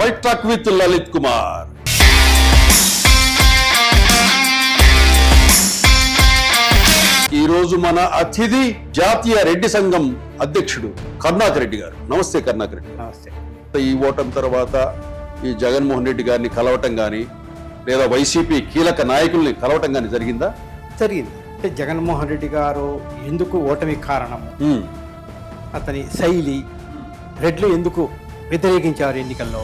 Fight track with Lalit Kumar. ఈ రోజు మన అతిథి జాతీయ రెడ్డి సంఘం అధ్యక్షుడు కరుణాకర్ రెడ్డి గారు. నమస్తే కరుణాకర్ రెడ్డి. నమస్తే. ఈ ఓటమి తర్వాత ఈ జగన్మోహన్ రెడ్డి గారిని కలవటం కానీ లేదా వైసీపీ కీలక నాయకుల్ని కలవటం కానీ జరిగిందా? జరిగింది. అంటే జగన్మోహన్ రెడ్డి గారు ఎందుకు ఓటమి కారణం, అతని శైలి, రెడ్లు ఎందుకు వ్యతిరేకించారు ఎన్నికల్లో,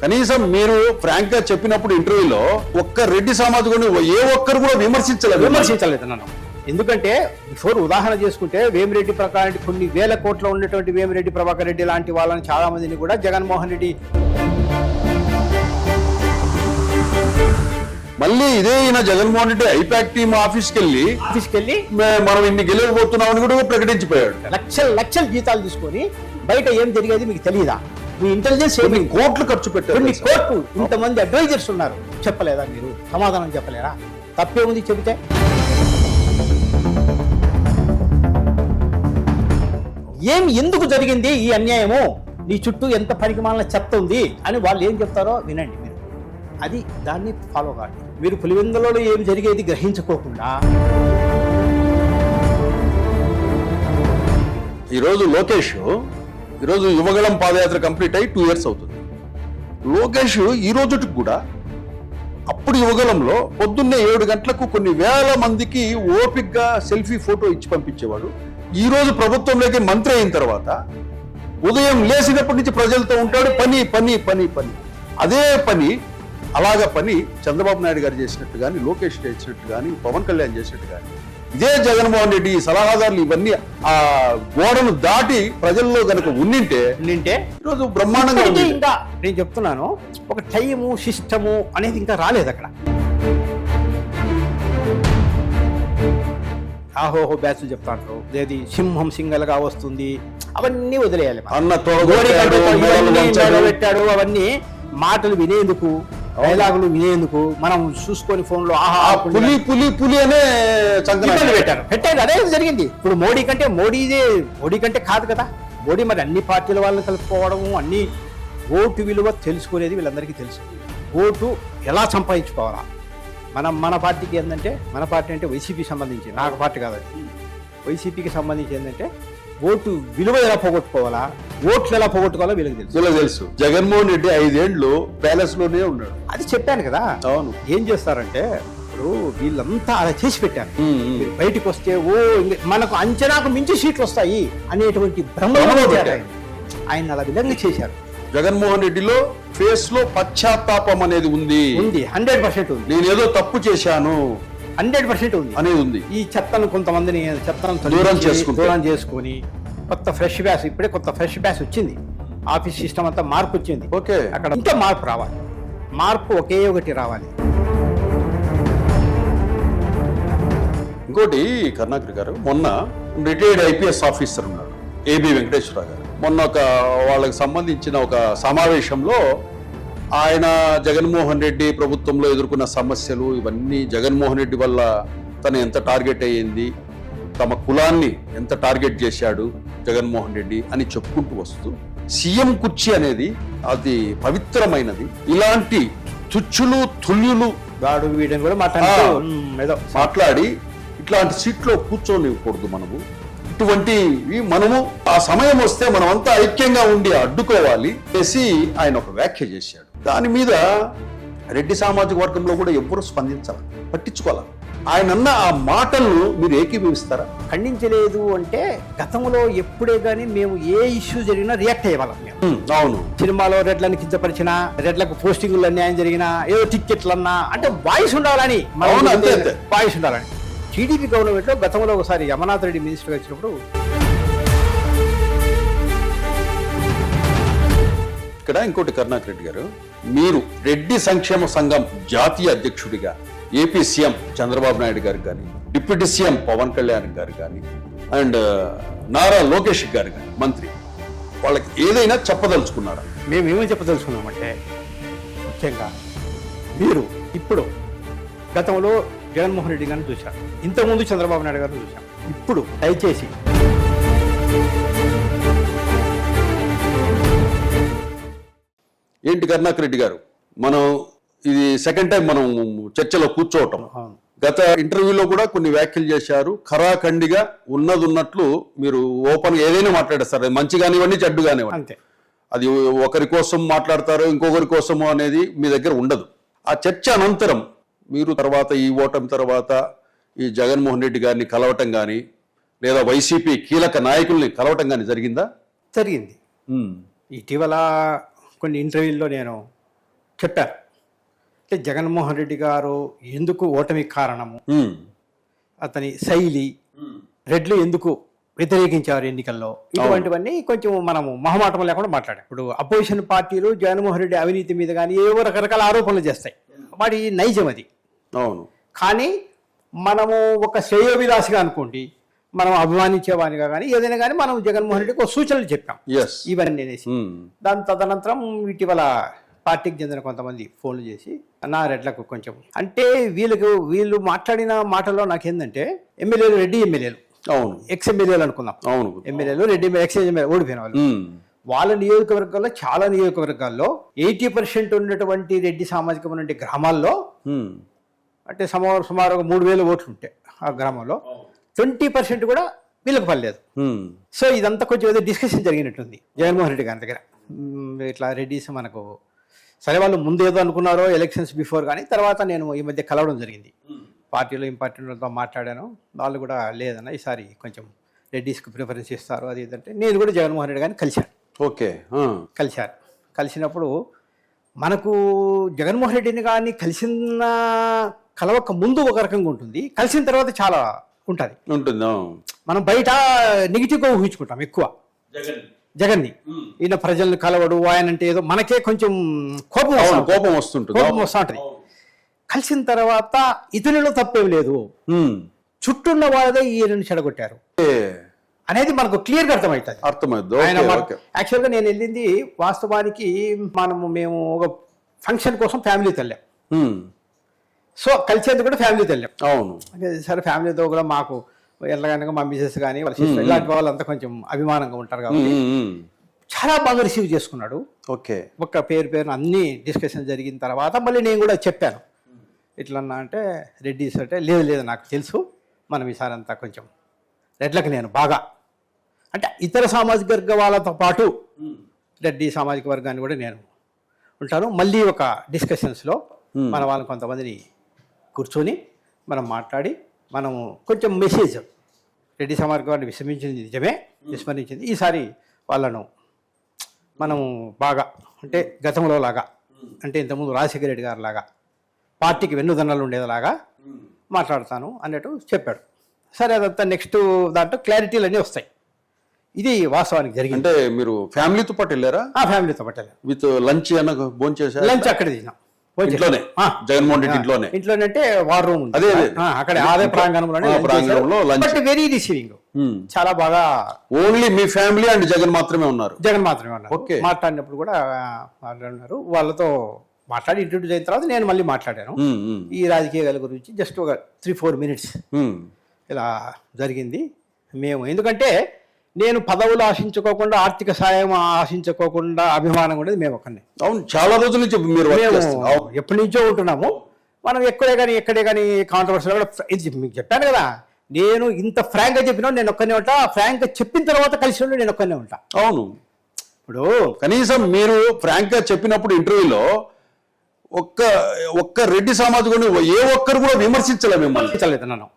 కనీసం మీరు ఫ్రాంక్ గా చెప్పినప్పుడు ఇంటర్వ్యూలో ఒక్క రెడ్డి సామాజికుడిని ఏ ఒక్కరు కూడా విమర్శించలేదు నన్ను. ఎందుకంటే బిఫోర్ ఉదాహరణ చేసుకుంటే వేమిరెడ్డి ప్రకారం కొన్ని వేల కోట్ల ఉన్నటువంటి వేమిరెడ్డి ప్రభాకర్ రెడ్డి లాంటి వాళ్ళని చాలా మందిని కూడా జగన్మోహన్ రెడ్డి మళ్ళీ ఇదే ఈయన జగన్మోహన్ రెడ్డి ఐపాక్ టీమ్ ఆఫీస్కి వెళ్ళి మనం ఇన్ని గెలవబోతున్నామని కూడా ప్రకటించిపోయాడు. లక్షల జీతాలు తీసుకొని బయట ఏం జరిగేది మీకు తెలియదా? మీ ఇంటెలిజెన్స్ కోట్లు ఖర్చు పెట్టారు. కోట్లు, ఇంతమంది అడ్వైజర్స్ ఉన్నారు, చెప్పలేదా మీరు? సమాధానం చెప్పలేరా? తప్పే ఉంది చెబితే. ఎందుకు జరిగింది ఈ అన్యాయము, నీ చుట్టూ ఎంత పరిమాణ చెత్త ఉంది అని వాళ్ళు ఏం చెప్తారో వినండి మీరు. అది దాన్ని ఫాలో కాండి. మీరు పులివెందులలో ఏం జరిగేది గ్రహించుకోకుండా ఈరోజు లోకేష్ ఈరోజు యువగళం పాదయాత్ర కంప్లీట్ అయ్యి 2 years అవుతుంది. లోకేష్ ఈ రోజుకి కూడా అప్పుడు యువగలంలో పొద్దున్నే 7 గంటలకు కొన్ని వేల మందికి ఓపిక్గా సెల్ఫీ ఫోటో ఇచ్చి పంపించేవాడు. ఈ రోజు ప్రభుత్వంలోకి మంత్రి అయిన తర్వాత ఉదయం లేచినప్పటి నుంచి ప్రజలతో ఉంటాడు. పని పని పని పని అదే పని అలాగా పని చంద్రబాబు నాయుడు గారు చేసినట్టు కానీ, లోకేష్ చేసినట్టు కానీ, పవన్ కళ్యాణ్ చేసినట్టు కానీ, ఇదే జగన్మోహన్ రెడ్డి సలహాదారులు ఇవన్నీ ఆ గోడను దాటి ప్రజల్లో కనుక ఉన్నింటే ఈరోజు బ్రహ్మాండంగా. ఇంకా నేను చెప్తున్నాను, ఒక టైము సిస్టము అనేది ఇంకా రాలేదు అక్కడ. ఆహోహో బ్యాచ్ చెప్తాంటారు, ఏది సింహం సింగల్గా వస్తుంది, అవన్నీ వదిలేయాలి. పెట్టాడు అవన్నీ మాటలు వినేందుకు, డైలాగులు వినేందుకు మనం చూసుకొని ఫోన్ లో పులి పులి పులి అనే పెట్టారు. అదే జరిగింది. ఇప్పుడు మోడీ కంటే కాదు కదా. మోడీ మరి అన్ని పార్టీల వాళ్ళని కలుపుకోవడము, అన్ని ఓటు విలువ తెలుసుకునేది వీళ్ళందరికీ తెలుసు. ఓటు ఎలా సంపాదించుకోవాలా. మన పార్టీకి ఏంటంటే, మన పార్టీ అంటే వైసీపీకి సంబంధించి, నాకు పార్టీ కాదు, వైసీపీకి సంబంధించి ఏంటంటే ఓటు విలువ ఎలా పోగొట్టుకోవాలా, ఓట్లు ఎలా పోగొట్టుకోవాలో వీళ్ళకి తెలుసు. జగన్మోహన్ రెడ్డి 5 ఏళ్ళు ప్యాలెస్ లోనే ఉన్నాడు. అది చెప్పాను కదా. అవును. ఏం చేస్తారంటే ఇప్పుడు వీళ్ళంతా అలా చేసి పెట్టారు. బయటికి వస్తే మనకు అంచనాకు మించి సీట్లు వస్తాయి అనేటువంటి భ్రమలో ఆయన అలా విధంగా చేశారు. జగన్మోహన్ రెడ్డిలో ఫేస్ లో పశ్చాత్తాపం అనేది ఉంది. 100% ఉంది. నేను ఏదో తప్పు చేశాను 100% ఉంది అనేది ఉంది. ఈ చెత్తను కొంతమందిని దూరం చేసుకొని కొత్త ఫ్రెష్ బ్యాచ్, ఇప్పుడే కొత్త ఫ్రెష్ బ్యాచ్ వచ్చింది. ఆఫీస్ సిస్టమ్ అంతా మార్పు వచ్చింది. ఓకే, అక్కడ ఇంకా మార్పు రావాలి. మార్పు ఒకే ఒకటి రావాలి. ఇంకోటి కరుణాకర్ గారు, మొన్న రిటైర్డ్ ఐపీఎస్ ఆఫీసర్ ఉన్నాడు ఏబి వెంకటేశ్వరరావు గారు. మొన్న వాళ్ళకి సంబంధించిన ఒక సమావేశంలో ఆయన జగన్మోహన్ రెడ్డి ప్రభుత్వంలో ఎదుర్కొన్న సమస్యలు ఇవన్నీ, జగన్మోహన్ రెడ్డి వల్ల తను ఎంత టార్గెట్ అయ్యింది, తమ కులాన్ని ఎంత టార్గెట్ చేశాడు జగన్మోహన్ రెడ్డి అని చెప్పుకుంటూ వస్తూ, సీఎం కుర్చీ అనేది అది పవిత్రమైనది, ఇలాంటి తుచ్చులు తుల్యులు గాడు వీడని కూడా మాట్లాడి ఇట్లాంటి సీట్లో కూర్చోనివ్వకూడదు. ఇటువంటివి మనము ఆ సమయం వస్తే మనమంతా ఐక్యంగా ఉండి అడ్డుకోవాలి చేసి ఆయన ఒక వ్యాఖ్య చేశాడు. దాని మీద రెడ్డి సామాజిక వర్గంలో కూడా ఎవ్వరూ స్పందించాలి, పట్టించుకోవాలి. ఆయన అన్న ఆ మాటలను మీరు ఏకీభవిస్తారా? ఖండించలేదు అంటే గతంలో ఎప్పుడే గానీ మేము ఏ ఇష్యూ జరిగినా రియాక్ట్ అయ్యేవాళ్ళం మేము. అవును. సినిమాలో రెడ్లను కించపరిచినా, రెడ్లకు పోస్టింగ్లు అన్యాయం జరిగినా, ఏదో టిక్కెట్లు అన్నా అంటే వాయిస్ ఉండాలని, వాయిస్ ఉండాలని. టీడీపీ గవర్నమెంట్ లో గతంలో ఒకసారి అమర్నాథ్ రెడ్డి మినిస్టర్ వచ్చినప్పుడు ఇక్కడ ఇంకోటి కరుణాకర్ రెడ్డి గారు, మీరు రెడ్డి సంక్షేమ సంఘం జాతీయ అధ్యక్షుడిగా ఏపీ సీఎం చంద్రబాబు నాయుడు గారికి కానీ, డిప్యూటీ సీఎం పవన్ కళ్యాణ్ గారు కానీ, అండ్ నారా లోకేష్ గారు కానీ మంత్రి, వాళ్ళకి ఏదైనా చెప్పదలుచుకున్నారా? మేమేమని చెప్పదలుచుకున్నామంటే, ముఖ్యంగా మీరు ఇప్పుడు గతంలో జగన్మోహన్ రెడ్డి గారిని చూశారు, ఇంతకుముందు చంద్రబాబు నాయుడు గారిని చూశాం. ఇప్పుడు దయచేసి ఏంటి కరుణాకర్ రెడ్డి గారు, మనం ఇది సెకండ్ టైం మనం చర్చలో కూర్చోవటం. అవును. గత ఇంటర్వ్యూలో కూడా కొన్ని వ్యాఖ్యలు చేశారు. ఖరాఖండిగా ఉన్నది ఉన్నట్లు మీరు ఓపెన్ ఏదైనా మాట్లాడేస్తారు. అది మంచి కానివ్వండి, చెడ్డు కానివ్వండి. అంతే. అది ఒకరి కోసం మాట్లాడతారు, ఇంకొకరి కోసము అనేది మీ దగ్గర ఉండదు. ఆ చర్చ అనంతరం మీరు తర్వాత ఈ ఓటమి తర్వాత ఈ జగన్మోహన్ రెడ్డి గారిని కలవటం కానీ లేదా వైసీపీ కీలక నాయకుల్ని కలవటం కానీ జరిగిందా? జరిగింది. ఇటీవల కొన్ని ఇంటర్వ్యూల్లో నేను చెప్పాను, అంటే జగన్మోహన్ రెడ్డి గారు ఎందుకు ఓటమి కారణము, అతని శైలి, రెడ్లు ఎందుకు వ్యతిరేకించారు ఎన్నికల్లో, ఇటువంటివన్నీ కొంచెం మనము మొహమాటం లేకుండా మాట్లాడాం. ఇప్పుడు అపోజిషన్ పార్టీలు జగన్మోహన్ రెడ్డి అవినీతి మీద కానీ ఏవో రకరకాల ఆరోపణలు చేస్తాయి, వాడి నైజం అది. అవును. కానీ మనము ఒక శ్రేయోభిలాషిగా అనుకోండి, మనం అభిమానించేవానిగా కానీ ఏదైనా కానీ మనం జగన్మోహన్ రెడ్డికి ఒక సూచనలు చెప్పాం ఇవన్నీ అనేసి. దాని తదనంతరం ఇటీవల పార్టీకి చెందిన కొంతమంది ఫోన్లు చేసి నా రెడ్లకు కొంచెం అంటే వీళ్ళు మాట్లాడిన మాటల్లో నాకేందంటే ఎమ్మెల్యేలు రెడ్డి ఎమ్మెల్యేలు, అవును, ఎక్స్ ఎమ్మెల్యేలు అనుకుందాం, అవును, ఎమ్మెల్యేలు రెడ్డి ఎక్స్ ఎమ్మెల్యే ఓడిపోయిన వాళ్ళు, వాళ్ళ నియోజకవర్గాల్లో చాలా నియోజకవర్గాల్లో 80% ఉన్నటువంటి రెడ్డి సామాజిక ఉన్నటువంటి గ్రామాల్లో అంటే సుమారు 3,000 ఓట్లు ఉంటాయి ఆ గ్రామంలో, 20% కూడా వీళ్ళకి పర్లేదు. సో ఇదంతా కొంచెం ఏదో డిస్కషన్ జరిగినట్టుంది జగన్మోహన్ రెడ్డి గారి దగ్గర. ఇట్లా రెడ్డిస్ మనకు సరే వాళ్ళు ముందు ఏదో అనుకున్నారో ఎలక్షన్స్ బిఫోర్, కానీ తర్వాత నేను ఈ మధ్య కలవడం జరిగింది, పార్టీలో ఇంపార్టెంట్తో మాట్లాడాను. వాళ్ళు కూడా లేదన్న ఈసారి కొంచెం రెడ్డిస్కి ప్రిఫరెన్స్ ఇస్తారు అది ఇదంటే నేను కూడా జగన్మోహన్ రెడ్డి గారిని కలిశాను. ఓకే, కలిసినప్పుడు మనకు జగన్మోహన్ రెడ్డిని కానీ కలవక ముందు ఒక రకంగా ఉంటుంది, కలిసిన తర్వాత చాలా ఉంటుంది. మనం బయట నెగిటివ్గా ఊహించుకుంటాం ఎక్కువ జగన్ని. ఈయన ప్రజల్ని కలవడు, ఆయన అంటే ఏదో మనకే కొంచెం కోపం వస్తుంటుంది. కలిసిన తర్వాత ఇతనిలో తప్పేం లేదు, చుట్టూన్న వాళ్ళదే ఈయనని చెడగొట్టారు అనేది మనకు క్లియర్గా అర్థమవుతుంది. యాక్చువల్గా నేను వెళ్ళింది వాస్తవానికి మేము ఒక ఫంక్షన్ కోసం ఫ్యామిలీతో వెళ్ళాం. సో కలిసేందుకు కూడా ఫ్యామిలీతో వెళ్ళాం. అవును. సరే ఫ్యామిలీతో కూడా మాకు వెళ్ళగానే మా మిసెస్ కానీ వాళ్ళ సిస్టర్ ఇలాంటి వాళ్ళంతా కొంచెం అభిమానంగా ఉంటారు కాబట్టి చాలా బాగా రిసీవ్ చేసుకున్నాడు. ఓకే. ఒక్క పేరు అన్ని డిస్కషన్ జరిగిన తర్వాత మళ్ళీ నేను కూడా చెప్పాను, ఇట్లన్నా అంటే రెడ్డిస్ అంటే లేదు నాకు తెలుసు, మనం ఈసారి అంతా కొంచెం రెడ్లకు నేను బాగా అంటే ఇతర సామాజిక వర్గ వాళ్ళతో పాటు రెడ్డి సామాజిక వర్గాన్ని కూడా నేను ఉంటాను. మళ్ళీ ఒక డిస్కషన్స్లో మన వాళ్ళని కొంతమందిని కూర్చొని మనం మాట్లాడి మనము కొంచెం మెసేజ్ రెడ్డి సామాజిక వర్గాన్ని విస్మరించింది ఈసారి వాళ్ళను మనము బాగా అంటే గతంలో లాగా అంటే ఇంతకుముందు రాజశేఖర రెడ్డి గారు లాగా పార్టీకి వెన్నుదన్నలు ఉండేదిలాగా మాట్లాడతాను అన్నట్టు చెప్పాడు. సరే అదంతా నెక్స్ట్ దాంట్లో క్లారిటీలు అన్నీ వస్తాయి. ఇది వాస్తవానికి జరిగింది. అంటే మీరు ఫ్యామిలీతో పాటు వెళ్ళారా? ఫ్యామిలీతో పాటు వెళ్ళారు. With lunch భోంచేసారు? లంచ్ అక్కడే తిన్నాం, జగన్మోహన్ రెడ్డి ఇంట్లోనే అంటే వార్ రూమ్ ఉంది అక్కడ అదే ప్రాంగణంలో వెరీ రిసీవింగ్, చాలా బాగా. Only me family and Jagan మాత్రమే ఉన్నారు? జగన్ మాత్రమే ఉన్నారు. మాట్లాడినప్పుడు కూడా మాట్లాడినారు. వాళ్ళతో మాట్లాడి ఇంట్రడ్యూస్ అయిన తర్వాత నేను మళ్ళీ మాట్లాడాను ఈ రాజకీయాల గురించి. జస్ట్ ఒక 3-4 minutes ఇలా జరిగింది. మేము ఎందుకంటే నేను పదవులు ఆశించుకోకుండా, ఆర్థిక సాయం ఆశించుకోకుండా అభిమానం ఉండేది మేము ఒక్కనే. అవును, చాలా రోజుల నుంచి మీరు ఎప్పటి నుంచో ఉంటున్నాము. మనం ఎక్కడే కానీ కాంట్రవర్సీ కూడా మీకు చెప్పాను కదా, నేను ఇంత ఫ్రాంక్గా చెప్పినా నేను ఒక్కనే ఉంటా, ఫ్రాంక్గా చెప్పిన తర్వాత కలిసి నేను ఒక్కనే ఉంటా. అవును. ఇప్పుడు కనీసం మీరు ఫ్రాంక్గా చెప్పినప్పుడు ఇంటర్వ్యూలో ఒక్క రెడ్డి సామాజికుని ఏ ఒక్కరు కూడా విమర్శించలేదు,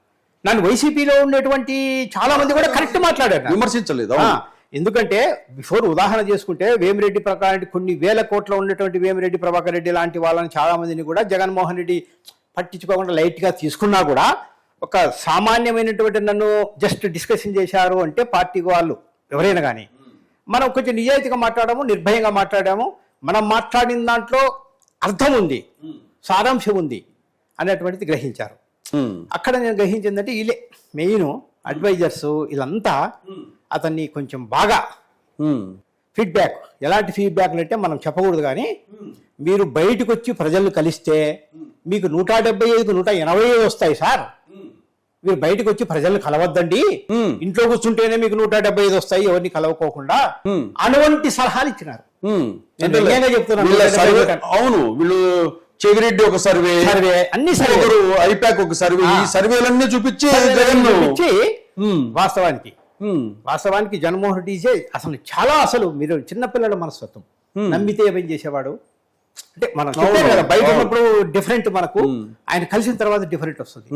నన్ను వైసీపీలో ఉండేటువంటి చాలా మంది కూడా కరెక్ట్ మాట్లాడారు, విమర్శించలేదు. ఎందుకంటే బిఫోర్ ఉదాహరణ చేసుకుంటే వేమిరెడ్డి ప్రకారం కొన్ని వేల కోట్ల ఉన్నటువంటి వేమిరెడ్డి ప్రభాకర్ రెడ్డి లాంటి వాళ్ళని చాలా మందిని కూడా జగన్మోహన్ రెడ్డి పట్టించుకోకుండా లైట్గా తీసుకున్నా కూడా ఒక సామాన్యమైనటువంటి నన్ను జస్ట్ డిస్కషన్ చేశారు అంటే పార్టీ వాళ్ళు ఎవరైనా కానీ మనం కొంచెం నిజాయితీగా మాట్లాడాము, నిర్భయంగా మాట్లాడాము. మనం మాట్లాడిన దాంట్లో అర్థం ఉంది, సారాంశం ఉంది అనేటువంటిది గ్రహించారు. అక్కడ నేను గ్రహించిందంటే వీళ్ళే మెయిన్ అడ్వైజర్స్, వీళ్ళంతా అతన్ని కొంచెం బాగా ఫీడ్బ్యాక్. ఎలాంటి ఫీడ్బ్యాక్ అంటే మనం చెప్పకూడదు, కానీ మీరు బయటకు వచ్చి ప్రజలను కలిస్తే మీకు 175, 185 వస్తాయి సార్, మీరు బయటకు వచ్చి ప్రజల్ని కలవద్దండి, ఇంట్లో కూర్చుంటేనే మీకు 175 వస్తాయి, ఎవరిని కలవకోకుండా అటువంటి సలహాలు ఇచ్చినారు. నేను వ్యంగ్యంగా చెప్తున్నాను. అవును, వీళ్ళు చెవిరెడ్డి ఒక సర్వే, అన్ని సర్వే, ఐపాక్ ఒక సర్వే, ఈ సర్వేలన్నీ చూపించి వాస్తవానికి జగన్మోహన్ రెడ్డి అసలు మీరు చిన్నపిల్లల మనస్తత్వం నమ్మితే ఏం చేసేవాడు అంటే మనం చెప్పాం కదా, బయట ఉన్నప్పుడు డిఫరెంట్, మనకు ఆయన కలిసిన తర్వాత డిఫరెంట్ వస్తుంది.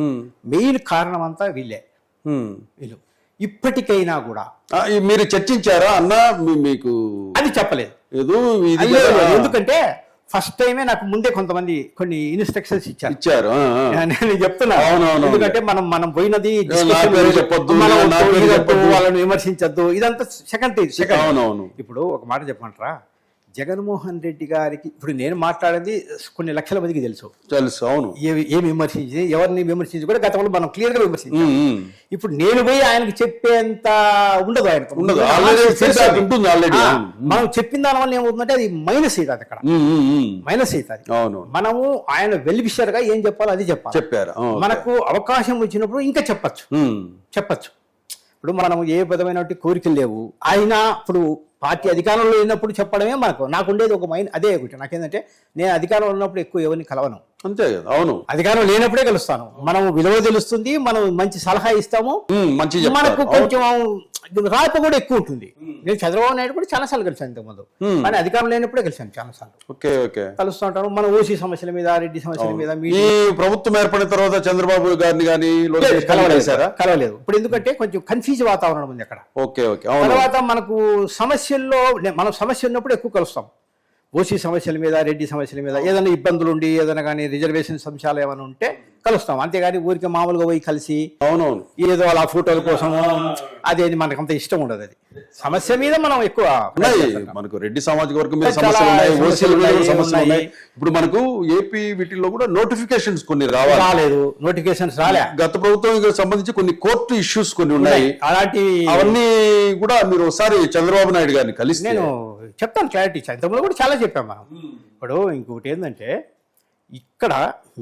మెయిన్ కారణం అంతా వీళ్ళు ఇప్పటికైనా కూడా మీరు చర్చించారా అన్న? మీకు అది చెప్పలేదు. ఎందుకంటే ఫస్ట్ టైమే నాకు ముందే కొన్ని ఇన్స్ట్రక్షన్స్ ఇచ్చారు. నేను చెప్తున్నా, ఎందుకంటే మనం పోయినది వాళ్ళని విమర్శించద్దు, ఇదంతా సెకండ్. ఇప్పుడు ఒక మాట చెప్పమంటారా, జగన్మోహన్ రెడ్డి గారికి ఇప్పుడు నేను మాట్లాడేది కొన్ని లక్షల మందికి తెలుసు. అవును, ఏమి విమర్శించి ఎవరిని విమర్శించి కూడా గతంలో మనం క్లియర్ గా విమర్శించాం. ఇప్పుడు నేను పోయి ఆయనకు చెప్పేంత ఉండదు, ఆయనకు మనం చెప్పిన దాని వల్ల ఏమవుతుందంటే అది మైనస్ అవుతుంది, అక్కడ మైనస్ అవుతుంది. మనము ఆయన వెల్ విషర్ గా ఏం చెప్పాలో అది చెప్పారు. మనకు అవకాశం వచ్చినప్పుడు ఇంకా చెప్పచ్చు. ఇప్పుడు మనం ఏ విధమైన కోరికలు లేవు. ఆయన ఇప్పుడు పార్టీ అధికారంలో లేనప్పుడు చెప్పడమే నాకు ఉండేది ఒక మైండ్, అదే ఒకటి నాకేంటంటే, నేను అధికారంలో ఉన్నప్పుడు ఎక్కువ ఎవరిని కలవను, అంతే కదా. అవును, అధికారం లేనప్పుడే కలుస్తాను. మనం విలువ తెలుస్తుంది, మనం మంచి సలహా ఇస్తాము, మనకు కొంచెం రాత కూడా ఎక్కువ ఉంటుంది. నేను చంద్రబాబు నాయుడు కూడా చాలా సార్లు కలిసాను ఇంతకుముందు, కానీ అధికారం లేనప్పుడే కలిసాను చాలా సార్లు. కలుస్తూ ఉంటాను. మన ఓసీ సమస్యల మీద, రెడ్డి సమస్యల మీద. ప్రభుత్వం ఏర్పడిన తర్వాత చంద్రబాబు గారిని కానీ కలవలేదు. ఇప్పుడు ఎందుకంటే కొంచెం కన్ఫ్యూజ్ వాతావరణం ఉంది అక్కడ. తర్వాత మనకు మనం సమస్య ఉన్నప్పుడు ఎక్కువ కలుస్తాం. ఓసీ సమస్యల మీద, రెడ్డి సమస్యల మీద ఏదైనా ఇబ్బందులు ఉండి, ఏదైనా కానీ రిజర్వేషన్స్ అంశాలు ఏమైనా ఉంటే కలుస్తాం. అంతేగాని ఊరికి మామూలుగా పోయి కలిసి ఏదో అలా ఫోటోల కోసము అదేది మనకు అంత ఇష్టం ఉండదు. అది సమస్య మీద మనం ఎక్కువ, మనకు రెడ్డి సామాజిక వర్గం మీద సమస్యలు. ఇప్పుడు మనకు ఏపీ వీటిల్లో కూడా నోటిఫికేషన్స్ కొన్ని రాలేదు, నోటిఫికేషన్స్ రాలే. గత ప్రభుత్వం సంబంధించి కొన్ని కోర్టు ఇష్యూస్ కొన్ని ఉన్నాయి. అవన్నీ కూడా మీరు ఒకసారి చంద్రబాబు నాయుడు గారిని కలిసి నేను చెప్తాను, క్లారిటీ ఇచ్చాను. ఇంతకుముందు కూడా చాలా చెప్పాం మనం. ఇప్పుడు ఇంకొకటి ఏంటంటే, ఇక్కడ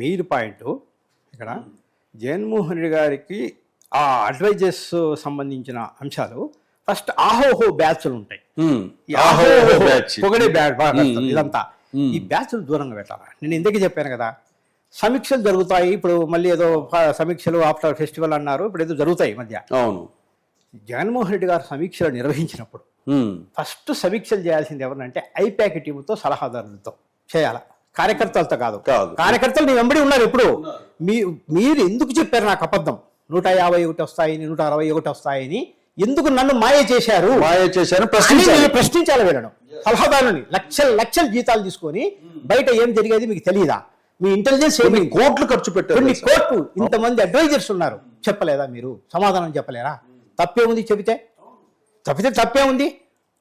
మెయిన్ పాయింట్, ఇక్కడ జగన్మోహన్ రెడ్డి గారికి ఆ అడ్వైజర్స్ సంబంధించిన అంశాలు ఫస్ట్ ఆహోహో బ్యాచ్లు ఉంటాయి. పొగడే బ్యాచ్ ఇదంతా, ఈ బ్యాచ్లు దూరంగా పెట్టాలా. నేను ఇందుకే చెప్పాను కదా, సమీక్షలు జరుగుతాయి. ఇప్పుడు మళ్ళీ ఏదో సమీక్షలు ఆఫ్టర్ ఫెస్టివల్ అన్నారు, ఇప్పుడు ఏదో జరుగుతాయి మధ్య. అవును, జగన్మోహన్ రెడ్డి గారు సమీక్షలు నిర్వహించినప్పుడు ఫస్ట్ సమీక్షలు చేయాల్సింది ఎవరినంటే ఐపాక్ టీంతో, సలహాదారులతో చేయాల, కార్యకర్తలతో కాదు. కార్యకర్తలు నీ వెంబడి ఉన్నారు. ఎప్పుడు మీరు ఎందుకు చెప్పారు నాకు అబద్ధం, 151 వస్తాయని, 161 వస్తాయని ఎందుకు నన్ను మాయ చేశారు ప్రశ్నించాలి. వీళ్ళను సలహాదారుని లక్షల జీతాలు తీసుకొని బయట ఏం జరిగేది మీకు తెలియదా? మీ ఇంటెలిజెన్స్ ఏమి కోట్లు ఖర్చు పెట్టారు, కొన్ని కోట్లు, ఇంతమంది అడ్వైజర్స్ ఉన్నారు, చెప్పలేదా మీరు? సమాధానం చెప్పలేరా? తప్పే ఉంది, తప్పితే తప్పే ఉంది.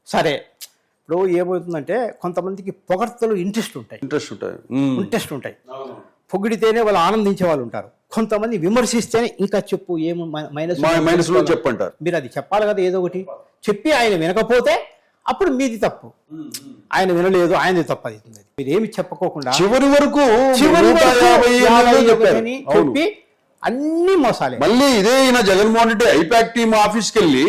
సరే, ఇప్పుడు ఏమవుతుందంటే కొంతమందికి పొగడ్తలు ఇంట్రెస్ట్ ఉంటాయి. పొగిడితేనే వాళ్ళు ఆనందించే వాళ్ళు ఉంటారు. కొంతమంది విమర్శిస్తేనే ఇంకా చెప్పు, ఏమో మైనస్ చెప్పంటారు. మీరు అది చెప్పాలి కదా, ఏదో ఒకటి చెప్పి ఆయన వినకపోతే అప్పుడు మీది తప్పు. ఆయన వినలేదు, ఆయనది తప్పు. అది మీరు ఏమి చెప్పుకోకుండా చివరి వరకు చెప్పి అన్ని మోసాలే. మళ్ళీ ఇదే జగన్మోహన్ రెడ్డి ఐపాక్ టీమ్ ఆఫీస్కి వెళ్ళి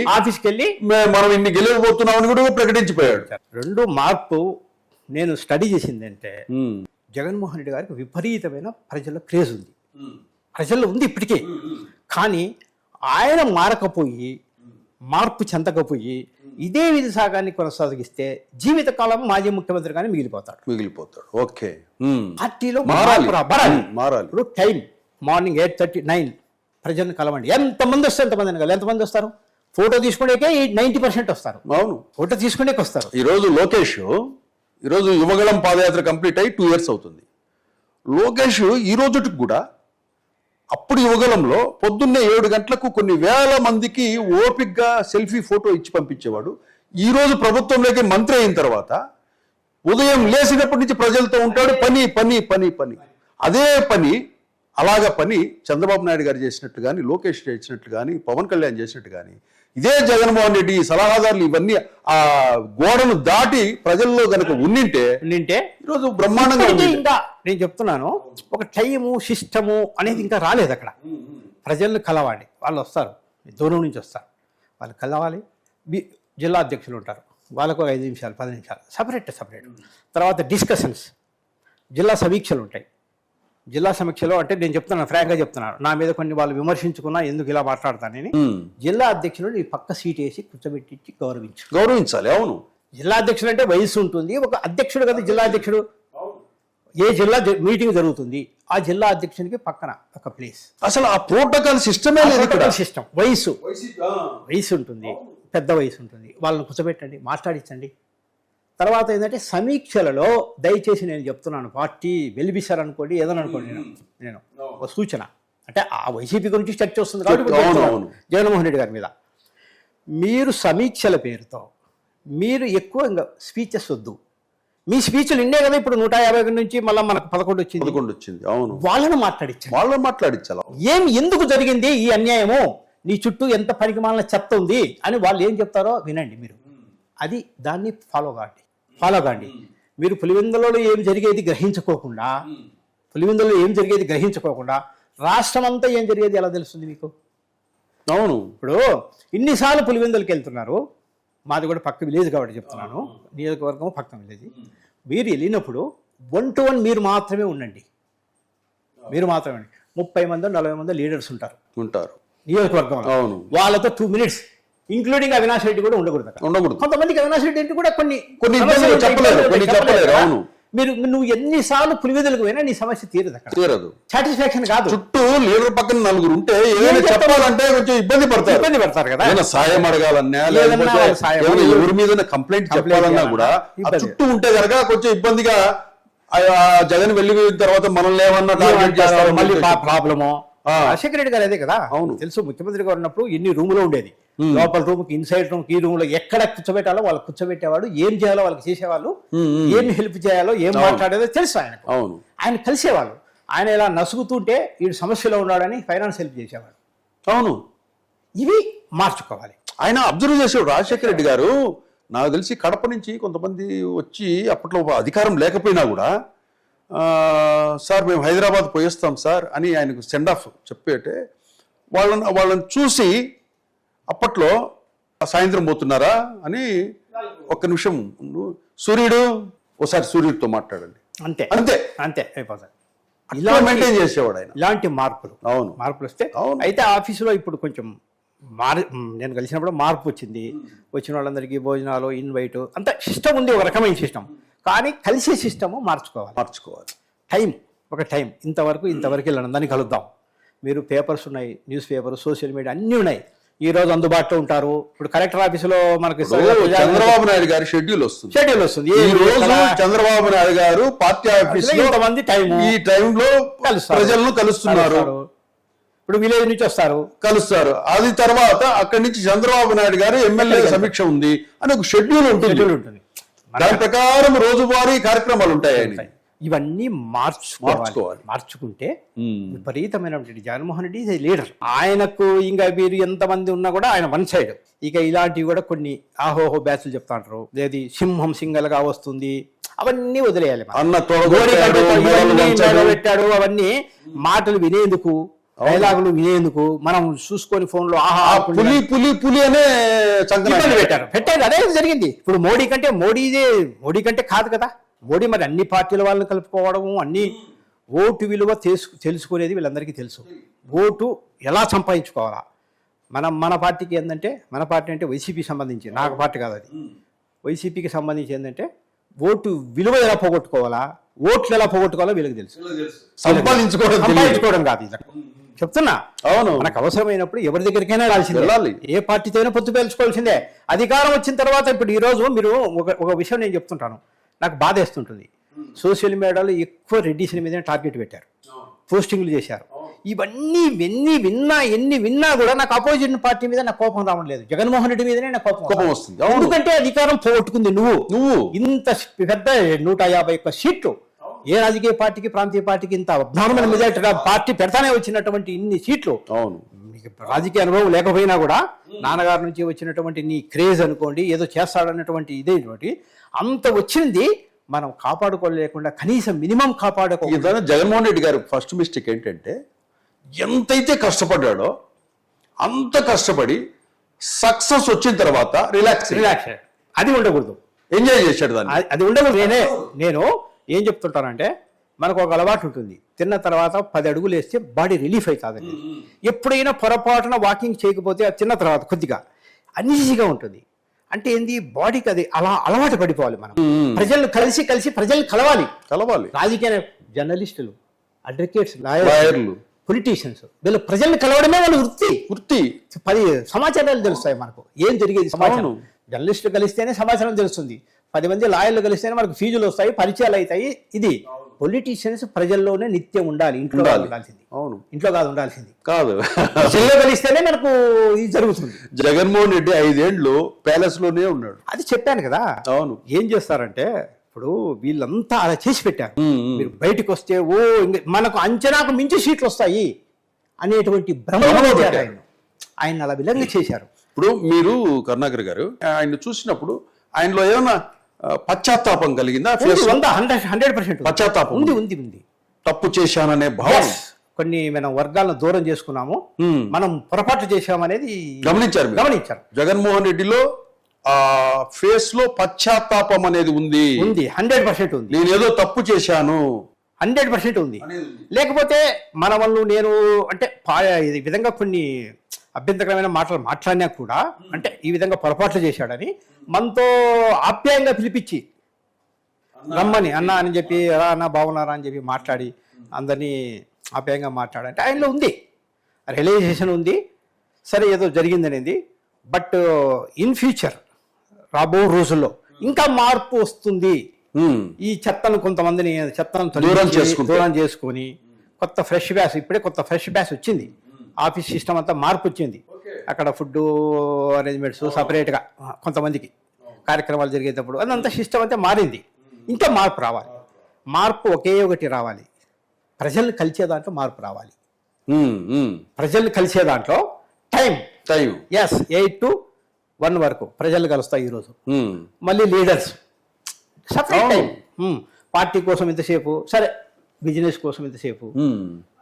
మనం ఇన్ని గెలవబోతున్నామని కూడా ప్రకటించిపోయాడు. రెండు మార్పు నేను స్టడీ చేసింది అంటే, జగన్మోహన్ రెడ్డి గారికి విపరీతమైన ప్రజల క్రేజ్ ఉంది, ప్రజల్లో ఉంది ఇప్పటికే. కానీ ఆయన మార్పు చెందకపోయి ఇదే విధి సాగాన్ని కొనసాగిస్తే జీవితకాలం మాజీ ముఖ్యమంత్రి కానీ మిగిలిపోతాడు. ఓకే, పార్టీలో మారాలి. ఇప్పుడు టైం మార్నింగ్ 8:39 ప్రజలను కలవండి. ఎంతమంది వస్తారు, ఎంతమంది వస్తారు? ఫోటో తీసుకునేకే 90% వస్తారు. అవును, ఫోటో తీసుకునేకి వస్తారు. ఈరోజు యువగళం పాదయాత్ర కంప్లీట్ అయ్యి 2 years అవుతుంది. లోకేష్ ఈ రోజుకి కూడా అప్పుడు యువగలంలో పొద్దున్నే 7 గంటలకు కొన్ని వేల మందికి ఓపిక్గా సెల్ఫీ ఫోటో ఇచ్చి పంపించేవాడు. ఈ రోజు ప్రభుత్వంలోకి మంత్రి అయిన తర్వాత ఉదయం లేచినప్పటి నుంచి ప్రజలతో ఉంటాడు. పని అదే పని చంద్రబాబు నాయుడు గారు చేసినట్టు కానీ, లోకేష్ చేసినట్టు కానీ, పవన్ కళ్యాణ్ చేసినట్టు కానీ, ఇదే జగన్మోహన్ రెడ్డి సలహాదారులు ఇవన్నీ ఆ గోడను దాటి ప్రజల్లో గనక ఉండింటే ఈరోజు బ్రహ్మాండంగా. ఇంకా నేను చెప్తున్నాను, ఒక టైము సిస్టము అనేది ఇంకా రాలేదు అక్కడ. ప్రజలను కలవాలి, వాళ్ళు వస్తారు, దూరం నుంచి వస్తారు, వాళ్ళు కలవాలి. జిల్లా అధ్యక్షులు ఉంటారు, వాళ్ళకు 5 నిమిషాలు 10 నిమిషాలు సపరేట్. తర్వాత డిస్కషన్స్, జిల్లా సమీక్షలు ఉంటాయి. జిల్లా సమీక్షలో అంటే నేను చెప్తున్నాను, ఫ్రాంక్గా చెప్తున్నాను, నా మీద కొన్ని వాళ్ళు విమర్శించుకున్నా ఎందుకు ఇలా మాట్లాడతానని, జిల్లా అధ్యక్షులు నీ పక్క సీట్ వేసి కూర్చోబెట్టి గౌరవించాలి. అవును, జిల్లా అధ్యక్షుడు అంటే వయసు ఉంటుంది, ఒక అధ్యక్షుడు కదా జిల్లా అధ్యక్షుడు. ఏ జిల్లా మీటింగ్ జరుగుతుంది ఆ జిల్లా అధ్యక్షునికి పక్కన ఒక ప్లేస్. అసలు ఆ ప్రోటోకాల్ సిస్టమే లేదు ఇక్కడ. సిస్టమ్ వయసు ఉంటుంది, పెద్ద వయసు ఉంటుంది, వాళ్ళని కూర్చోబెట్టండి, మాట్లాడించండి. తర్వాత ఏంటంటే సమీక్షలలో దయచేసి నేను చెప్తున్నాను, పార్టీ వెలిబిసారు అనుకోండి, ఏదైనా అనుకోండి, నేను ఒక సూచన అంటే ఆ వైసీపీ గురించి చర్చ వస్తుంది కాబట్టి జగన్మోహన్ రెడ్డి గారి మీద. మీరు సమీక్షల పేరుతో మీరు ఎక్కువ ఇంకా స్పీచెస్ వద్దు. మీ స్పీచ్లు ఇండే కదా ఇప్పుడు 150 నుంచి మళ్ళీ మనకు 11 వచ్చింది. అవును, వాళ్ళని మాట్లాడించాలి. ఎందుకు జరిగింది ఈ అన్యాయము, నీ చుట్టూ ఎంత పనికిమాలిన చెత్త ఉంది అని వాళ్ళు ఏం చెప్తారో వినండి మీరు. అది దాన్ని ఫాలో కాండి. మీరు పులివెందులలో ఏం జరిగేది గ్రహించుకోకుండా రాష్ట్రం అంతా ఏం జరిగేది ఎలా తెలుస్తుంది మీకు? అవును, ఇప్పుడు ఇన్నిసార్లు పులివెందులకి వెళ్తున్నారు, మాది కూడా పక్క విలేజ్ కాబట్టి చెప్తున్నాను, నియోజకవర్గం పక్క విలేజ్. మీరు వెళ్ళినప్పుడు 1-to-1 మీరు మాత్రమే ఉండండి. 30 మంది 40 మంది లీడర్స్ ఉంటారు నియోజకవర్గంలో. అవును, వాళ్ళతో 2 minutes ఇంక్లూడింగ్ అవినాష్ రెడ్డి కూడా ఉండకూడదు. కొంతమందికి అవినాష్ రెడ్డి అంటే కూడా కొన్ని చెప్పలేరు. అవును, నువ్వు ఎన్నిసార్లు పులివెదులకు పోయినా నీ సమస్య తీరదు, సాటిస్ఫాక్షన్ కాదు. చుట్టూ లీడర్ పక్కన 4 ఉంటే ఏమైనా చెప్పాలంటే కొంచెం ఇబ్బంది పడతారు కదా. సాయం అడగాలన్నా, ఎవరి మీద కంప్లైంట్ చెప్పాలన్నా కూడా చుట్టూ ఉంటే కనుక కొంచెం ఇబ్బందిగా, జగన్ వెళ్ళిపోయిన తర్వాత మనం లేవన్నా టార్గెట్ చేస్తారు, మళ్ళీ ప్రాబ్లము. రాజశేఖర రెడ్డి గారు అదే కదా తెలుసు, ముఖ్యమంత్రి గారు ఉన్నప్పుడు ఎన్ని రూములో ఉండేది, లోపల రూమ్ కి, ఇన్సైడ్ రూమ్ కి, ఈ రూమ్ లో ఎక్కడ కూర్చోబెట్టాలో వాళ్ళు కూర్చోబెట్టేవాడు, ఏం చేయాలో వాళ్ళకి చేసేవాళ్ళు, ఏం హెల్ప్ చేయాలో, ఏం మాట్లాడేదో తెలుసు ఆయనకు. ఆయన కలిసేవాళ్ళు. ఆయన ఇలా నసుగుతుంటే వీడు సమస్యలో ఉన్నాడని ఫైనాన్స్ హెల్ప్ చేసేవాడు. అవును, ఇవి మార్చుకోవాలి. ఆయన అబ్జర్వ్ చేసేవాడు రాజశేఖర రెడ్డి గారు. నాకు తెలిసి కడప నుంచి కొంతమంది వచ్చి, అప్పట్లో అధికారం లేకపోయినా కూడా, సార్ మేము హైదరాబాద్ పోయేస్తాం సార్ అని ఆయనకు సెండ్ ఆఫ్ చెప్పేటే, వాళ్ళని చూసి అప్పట్లో సాయంత్రం పోతున్నారా అని ఒక్క నిమిషం సూర్యుడు ఒకసారి సూర్యుడితో మాట్లాడండి, అంతే అయిపోతాయి. ఇలా మెయింటైన్ చేసేవాడు ఆయన. ఇలాంటి మార్పులు వస్తే అయితే ఆఫీసులో ఇప్పుడు కొంచెం నేను కలిసినప్పుడు మార్పు వచ్చిన వాళ్ళందరికీ భోజనాలు, ఇన్వైట్, అంత సిస్టమ్ ఉంది, ఒక రకమైన సిస్టమ్. కానీ కలిసే సిస్టమ్ మార్చుకోవాలి. టైం ఇంతవరకు వీళ్ళందరినీ కలుద్దాం. మీరు పేపర్స్ ఉన్నాయి, న్యూస్ పేపర్, సోషల్ మీడియా అన్నీ ఉన్నాయి, ఈ రోజు అందుబాటులో ఉంటారు. ఇప్పుడు కలెక్టర్ ఆఫీసులో మనకి చంద్రబాబు నాయుడు గారి షెడ్యూల్ వస్తుంది. ఈ రోజు చంద్రబాబు నాయుడు గారు పార్టీ ఆఫీసులో ఇంతమంది ఈ టైంలో ప్రజలను కలుస్తున్నారు. ఇప్పుడు విలేజ్ నుంచి కలుస్తారు. అది తర్వాత అక్కడి నుంచి చంద్రబాబు నాయుడు గారు ఎమ్మెల్యే సమీక్ష ఉంది అని ఒక షెడ్యూల్ ఉంటుంది. దాని ప్రకారం రోజువారీ కార్యక్రమాలు ఉంటాయి. ఇవన్నీ మార్చుకుంటే విపరీతమైనటువంటి జగన్మోహన్ రెడ్డి ఈజ్ లీడర్. ఆయనకు ఇంకా వీరు ఎంతమంది ఉన్నా కూడా ఆయన వన్ సైడ్. ఇక ఇలాంటివి కూడా కొన్ని ఆహోహో బ్యాచ్లు చెప్తా అంటారు, ఏది సింహం సింగల్ గా వస్తుంది, అవన్నీ వదిలేయాలి. పెట్టాడు అవన్నీ మాటలు వినేందుకు, డైలాగులు వినేందుకు మనం చూసుకొని ఫోన్ లో ఆహా పులి పులి పులి అనే పెట్టారు. అదే జరిగింది. ఇప్పుడు మోడీ కంటే కాదు కదా, మోడీ మరి అన్ని పార్టీల వాళ్ళని కలుపుకోవడము, అన్ని ఓటు విలువ తెలుసుకునేది వీళ్ళందరికీ తెలుసు. ఓటు ఎలా సంపాదించుకోవాలా. మన పార్టీకి ఏంటంటే, మన పార్టీ అంటే వైసీపీకి సంబంధించి, నాకు పార్టీ కాదు అది, వైసీపీకి సంబంధించి ఏంటంటే ఓటు విలువ ఎలా పోగొట్టుకోవాలా, ఓట్లు ఎలా పోగొట్టుకోవాలో వీళ్ళకి తెలుసు. సంపాదించుకోవడం కాదు చెప్తున్నా. అవును, మనకు అవసరమైనప్పుడు ఎవరి దగ్గరికైనా వెళ్ళాల్సిందే, ఏ పార్టీతో అయినా పొత్తు పేల్చుకోవాల్సిందే. అధికారం వచ్చిన తర్వాత ఇప్పుడు ఈ రోజు మీరు ఒక విషయం నేను చెప్తుంటాను, నాకు బాధేస్తుంటుంది. సోషల్ మీడియాలో ఎక్కువ రెడ్డిస్ మీదనే టార్గెట్ పెట్టారు, పోస్టింగ్లు చేశారు. ఇవన్నీ ఎన్ని విన్నా కూడా నాకు అపోజిషన్ పార్టీ మీద నాకు కోపం రావడం లేదు, జగన్మోహన్ రెడ్డి మీదనే నాకు కోపం వస్తుంది. ఎందుకంటే అధికారం పోగొట్టుకుంది నువ్వు ఇంత పెద్ద 151 సీట్లు. ఏ రాజకీయ పార్టీకి, ప్రాంతీయ పార్టీకి ఇంత అబ్నార్మల్ మెజారిటీ పార్టీ పెడతానే వచ్చినటువంటి ఇన్ని సీట్లు. అవును, రాజకీయ అనుభవం లేకపోయినా కూడా నాన్నగారి నుంచి వచ్చినటువంటి నీ క్రేజ్ అనుకోండి, ఏదో చేస్తాడన్నటువంటి ఇదేటువంటి అంత వచ్చింది మనం కాపాడుకోలేకుండా కనీసం మినిమం కాపాడుకో. జగన్మోహన్ రెడ్డి గారు ఫస్ట్ మిస్టేక్ ఏంటంటే, ఎంతైతే కష్టపడ్డాడో అంత కష్టపడి సక్సెస్ వచ్చిన తర్వాత రిలాక్స్ రిలాక్స్ అది ఉండకూడదు, ఎంజాయ్ చేశాడు దాన్ని. అది ఉండకూడదు. నేను ఏం చెప్తుంటానంటే, మనకు ఒక అలవాటు ఉంటుంది, తిన్న తర్వాత 10 అడుగులు వేస్తే బాడీ రిలీఫ్ అవుతుందండి. ఎప్పుడైనా పొరపాటున వాకింగ్ చేయకపోతే అది తిన్న తర్వాత కొద్దిగా అన్ఈజీగా ఉంటుంది. అంటే ఏంది, బాడీకి అది అలా అలవాటు పడిపోవాలి. మనం ప్రజలను కలిసి ప్రజల్ని కలవాలి. రాజకీయ జర్నలిస్టులు, అడ్వకేట్స్, లాయర్లు, పొలిటీషియన్స్, వీళ్ళు ప్రజల్ని కలవడమే వాళ్ళ వృత్తి. 10 సమాచారాలు తెలుస్తాయి మనకు, ఏం జరిగేది సమాచారం. జర్నలిస్టులు కలిస్తేనే సమాచారం తెలుస్తుంది, 10 మంది లాయర్లు కలిస్తేనే మనకు ఫీజులు వస్తాయి, పరిచయాలు అవుతాయి. ఇది పొలిటీషియన్స్ ప్రజల్లోనే నిత్యం ఉండాలి, ఇంట్లో ఉండాల్సింది. అవును, ఇంట్లో కాదు ఉండాల్సింది కాదు, ప్రజల్లో కలిస్తేనే మనకు ఇది జరుగుతుంది. జగన్మోహన్ రెడ్డి 5 ఏళ్ళు ప్యాలెస్ లోనే ఉన్నాడు, అది చెప్పాను కదా. అవును, ఏం చేస్తారంటే ఇప్పుడు వీళ్ళంతా అలా చేసి పెట్టారు. మీరు బయటకు వస్తే మనకు అంచనాకు మించి సీట్లు వస్తాయి అనేటువంటి భ్రమలో ఆయన అలా విలంగా చేశారు. ఇప్పుడు మీరు కరుణాకర్ గారు ఆయన చూసినప్పుడు ఆయనలో ఏమన్నా పశ్చాత్తాపం కలిగిందా? 100% పశ్చాత్తాపం ఉంది. తప్పు చేశాననే భావం. కొన్ని మనం వర్గాలను దూరం చేసుకున్నాము, మనం పొరపాట్లు చేశామనేది గమనించారు. జగన్మోహన్ రెడ్డిలో ఆ ఫేస్ లో పశ్చాత్తాపం అనేది ఉంది. 100% ఉంది. నేను ఏదో తప్పు చేశాను 100% ఉంది. లేకపోతే మన వాళ్ళు నేను అంటే ఈ విధంగా కొన్ని అభ్యంతరకరమైన మాటలు మాట్లాడినా కూడా, అంటే ఈ విధంగా పొరపాట్లు చేశాడని మనతో ఆప్యాయంగా పిలిపించి రమ్మని అన్న అని చెప్పి, రా అన్న బాగున్నారా అని చెప్పి మాట్లాడి అందరినీ ఆప్యాయంగా మాట్లాడంటే ఆయనలో ఉంది, రియలైజేషన్ ఉంది. సరే ఏదో జరిగిందనేది. బట్ ఇన్ ఫ్యూచర్ రాబో రోజుల్లో ఇంకా మార్పు వస్తుంది. ఈ చెత్తను కొంతమందిని దూరం చేసుకొని కొత్త ఫ్రెష్ బ్యాచ్, ఇప్పుడే కొత్త ఫ్రెష్ బ్యాచ్ వచ్చింది. ఆఫీస్ సిస్టమ్ అంతా మార్పు వచ్చింది. అక్కడ ఫుడ్ అరేంజ్మెంట్స్ సపరేట్గా కొంతమందికి కార్యక్రమాలు జరిగేటప్పుడు అదంతా సిస్టమ్ అంతా మారింది. ఇంకా మార్పు రావాలి. మార్పు ఒకే ఒకటి రావాలి, ప్రజల్ని కలిసే దాంట్లో మార్పు రావాలి. ప్రజల్ని కలిసే దాంట్లో టైం 8 to 1 వరకు ప్రజలు కలుస్తాయి ఈరోజు. మళ్ళీ లీడర్స్ సపరేట్ టైం, పార్టీ కోసం ఇంతసేపు, సరే బిజినెస్ కోసం ఇంతసేపు.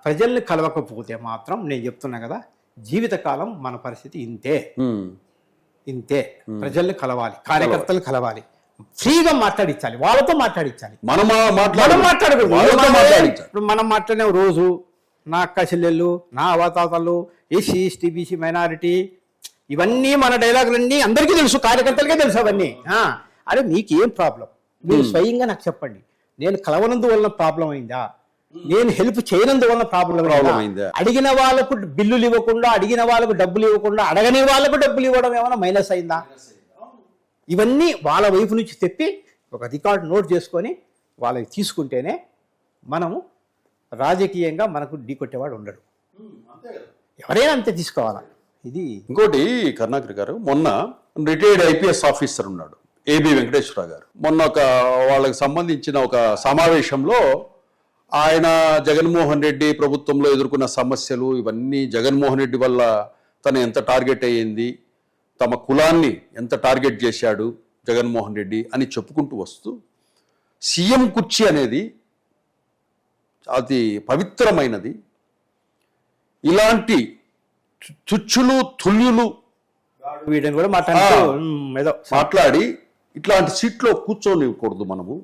ప్రజల్ని కలవకపోతే మాత్రం నేను చెప్తున్నా కదా, జీవితకాలం మన పరిస్థితి ఇంతే. ప్రజల్ని కలవాలి, కార్యకర్తలు కలవాలి, ఫ్రీగా మాట్లాడించాలి, వాళ్ళతో మాట్లాడించాలి. మనం మాట్లాడకూడదు. ఇప్పుడు మనం మాట్లాడిన రోజు నా అక్క చెల్లెళ్ళు, నా అవతాతలు, ఎస్సీ ఎస్టీ బీసీ మైనారిటీ, ఇవన్నీ మన డైలాగులన్నీ అందరికీ తెలుసు, కార్యకర్తలకే తెలుసు అవన్నీ. అరే మీకేం ప్రాబ్లం, మీరు స్వయంగా నాకు చెప్పండి. నేను కలవనందు వలన ప్రాబ్లం అయిందా, నేను హెల్ప్ చేయనందు వలన ప్రాబ్లం అయిందా, అడిగిన వాళ్ళకు బిల్లులు ఇవ్వకుండా, అడిగిన వాళ్ళకు డబ్బులు ఇవ్వకుండా, అడగని వాళ్ళకు డబ్బులు ఇవ్వడం ఏమైనా మైనస్ అయిందా? ఇవన్నీ వాళ్ళ వైపు నుంచి తెప్పి ఒక రికార్డు నోట్ చేసుకొని వాళ్ళకి తీసుకుంటేనే మనము రాజకీయంగా మనకు ఢీకొట్టేవాడు ఉండడు. ఎవరైనా అంతే తీసుకోవాలా. ఇది ఇంకోటి కరుణాకర్ గారు, మొన్న రిటైర్డ్ ఐపీఎస్ ఆఫీసర్ ఉన్నాడు ఏబి వెంకటేశ్వరరావు గారు. మొన్న వాళ్ళకి సంబంధించిన ఒక సమావేశంలో ఆయన జగన్మోహన్ రెడ్డి ప్రభుత్వంలో ఎదుర్కొన్న సమస్యలు ఇవన్నీ, జగన్మోహన్ రెడ్డి వల్ల తను ఎంత టార్గెట్ అయ్యింది, తమ కులాన్ని ఎంత టార్గెట్ చేశాడు జగన్మోహన్ రెడ్డి అని చెప్పుకుంటూ వస్తూ, సీఎం కుర్చీ అనేది అది పవిత్రమైనది, ఇలాంటి తుచ్చులు తుల్యులు వీటిని కూడా మాట్లాడి ఇట్లాంటి సీట్లో కూర్చోనివ్వకూడదు. మనము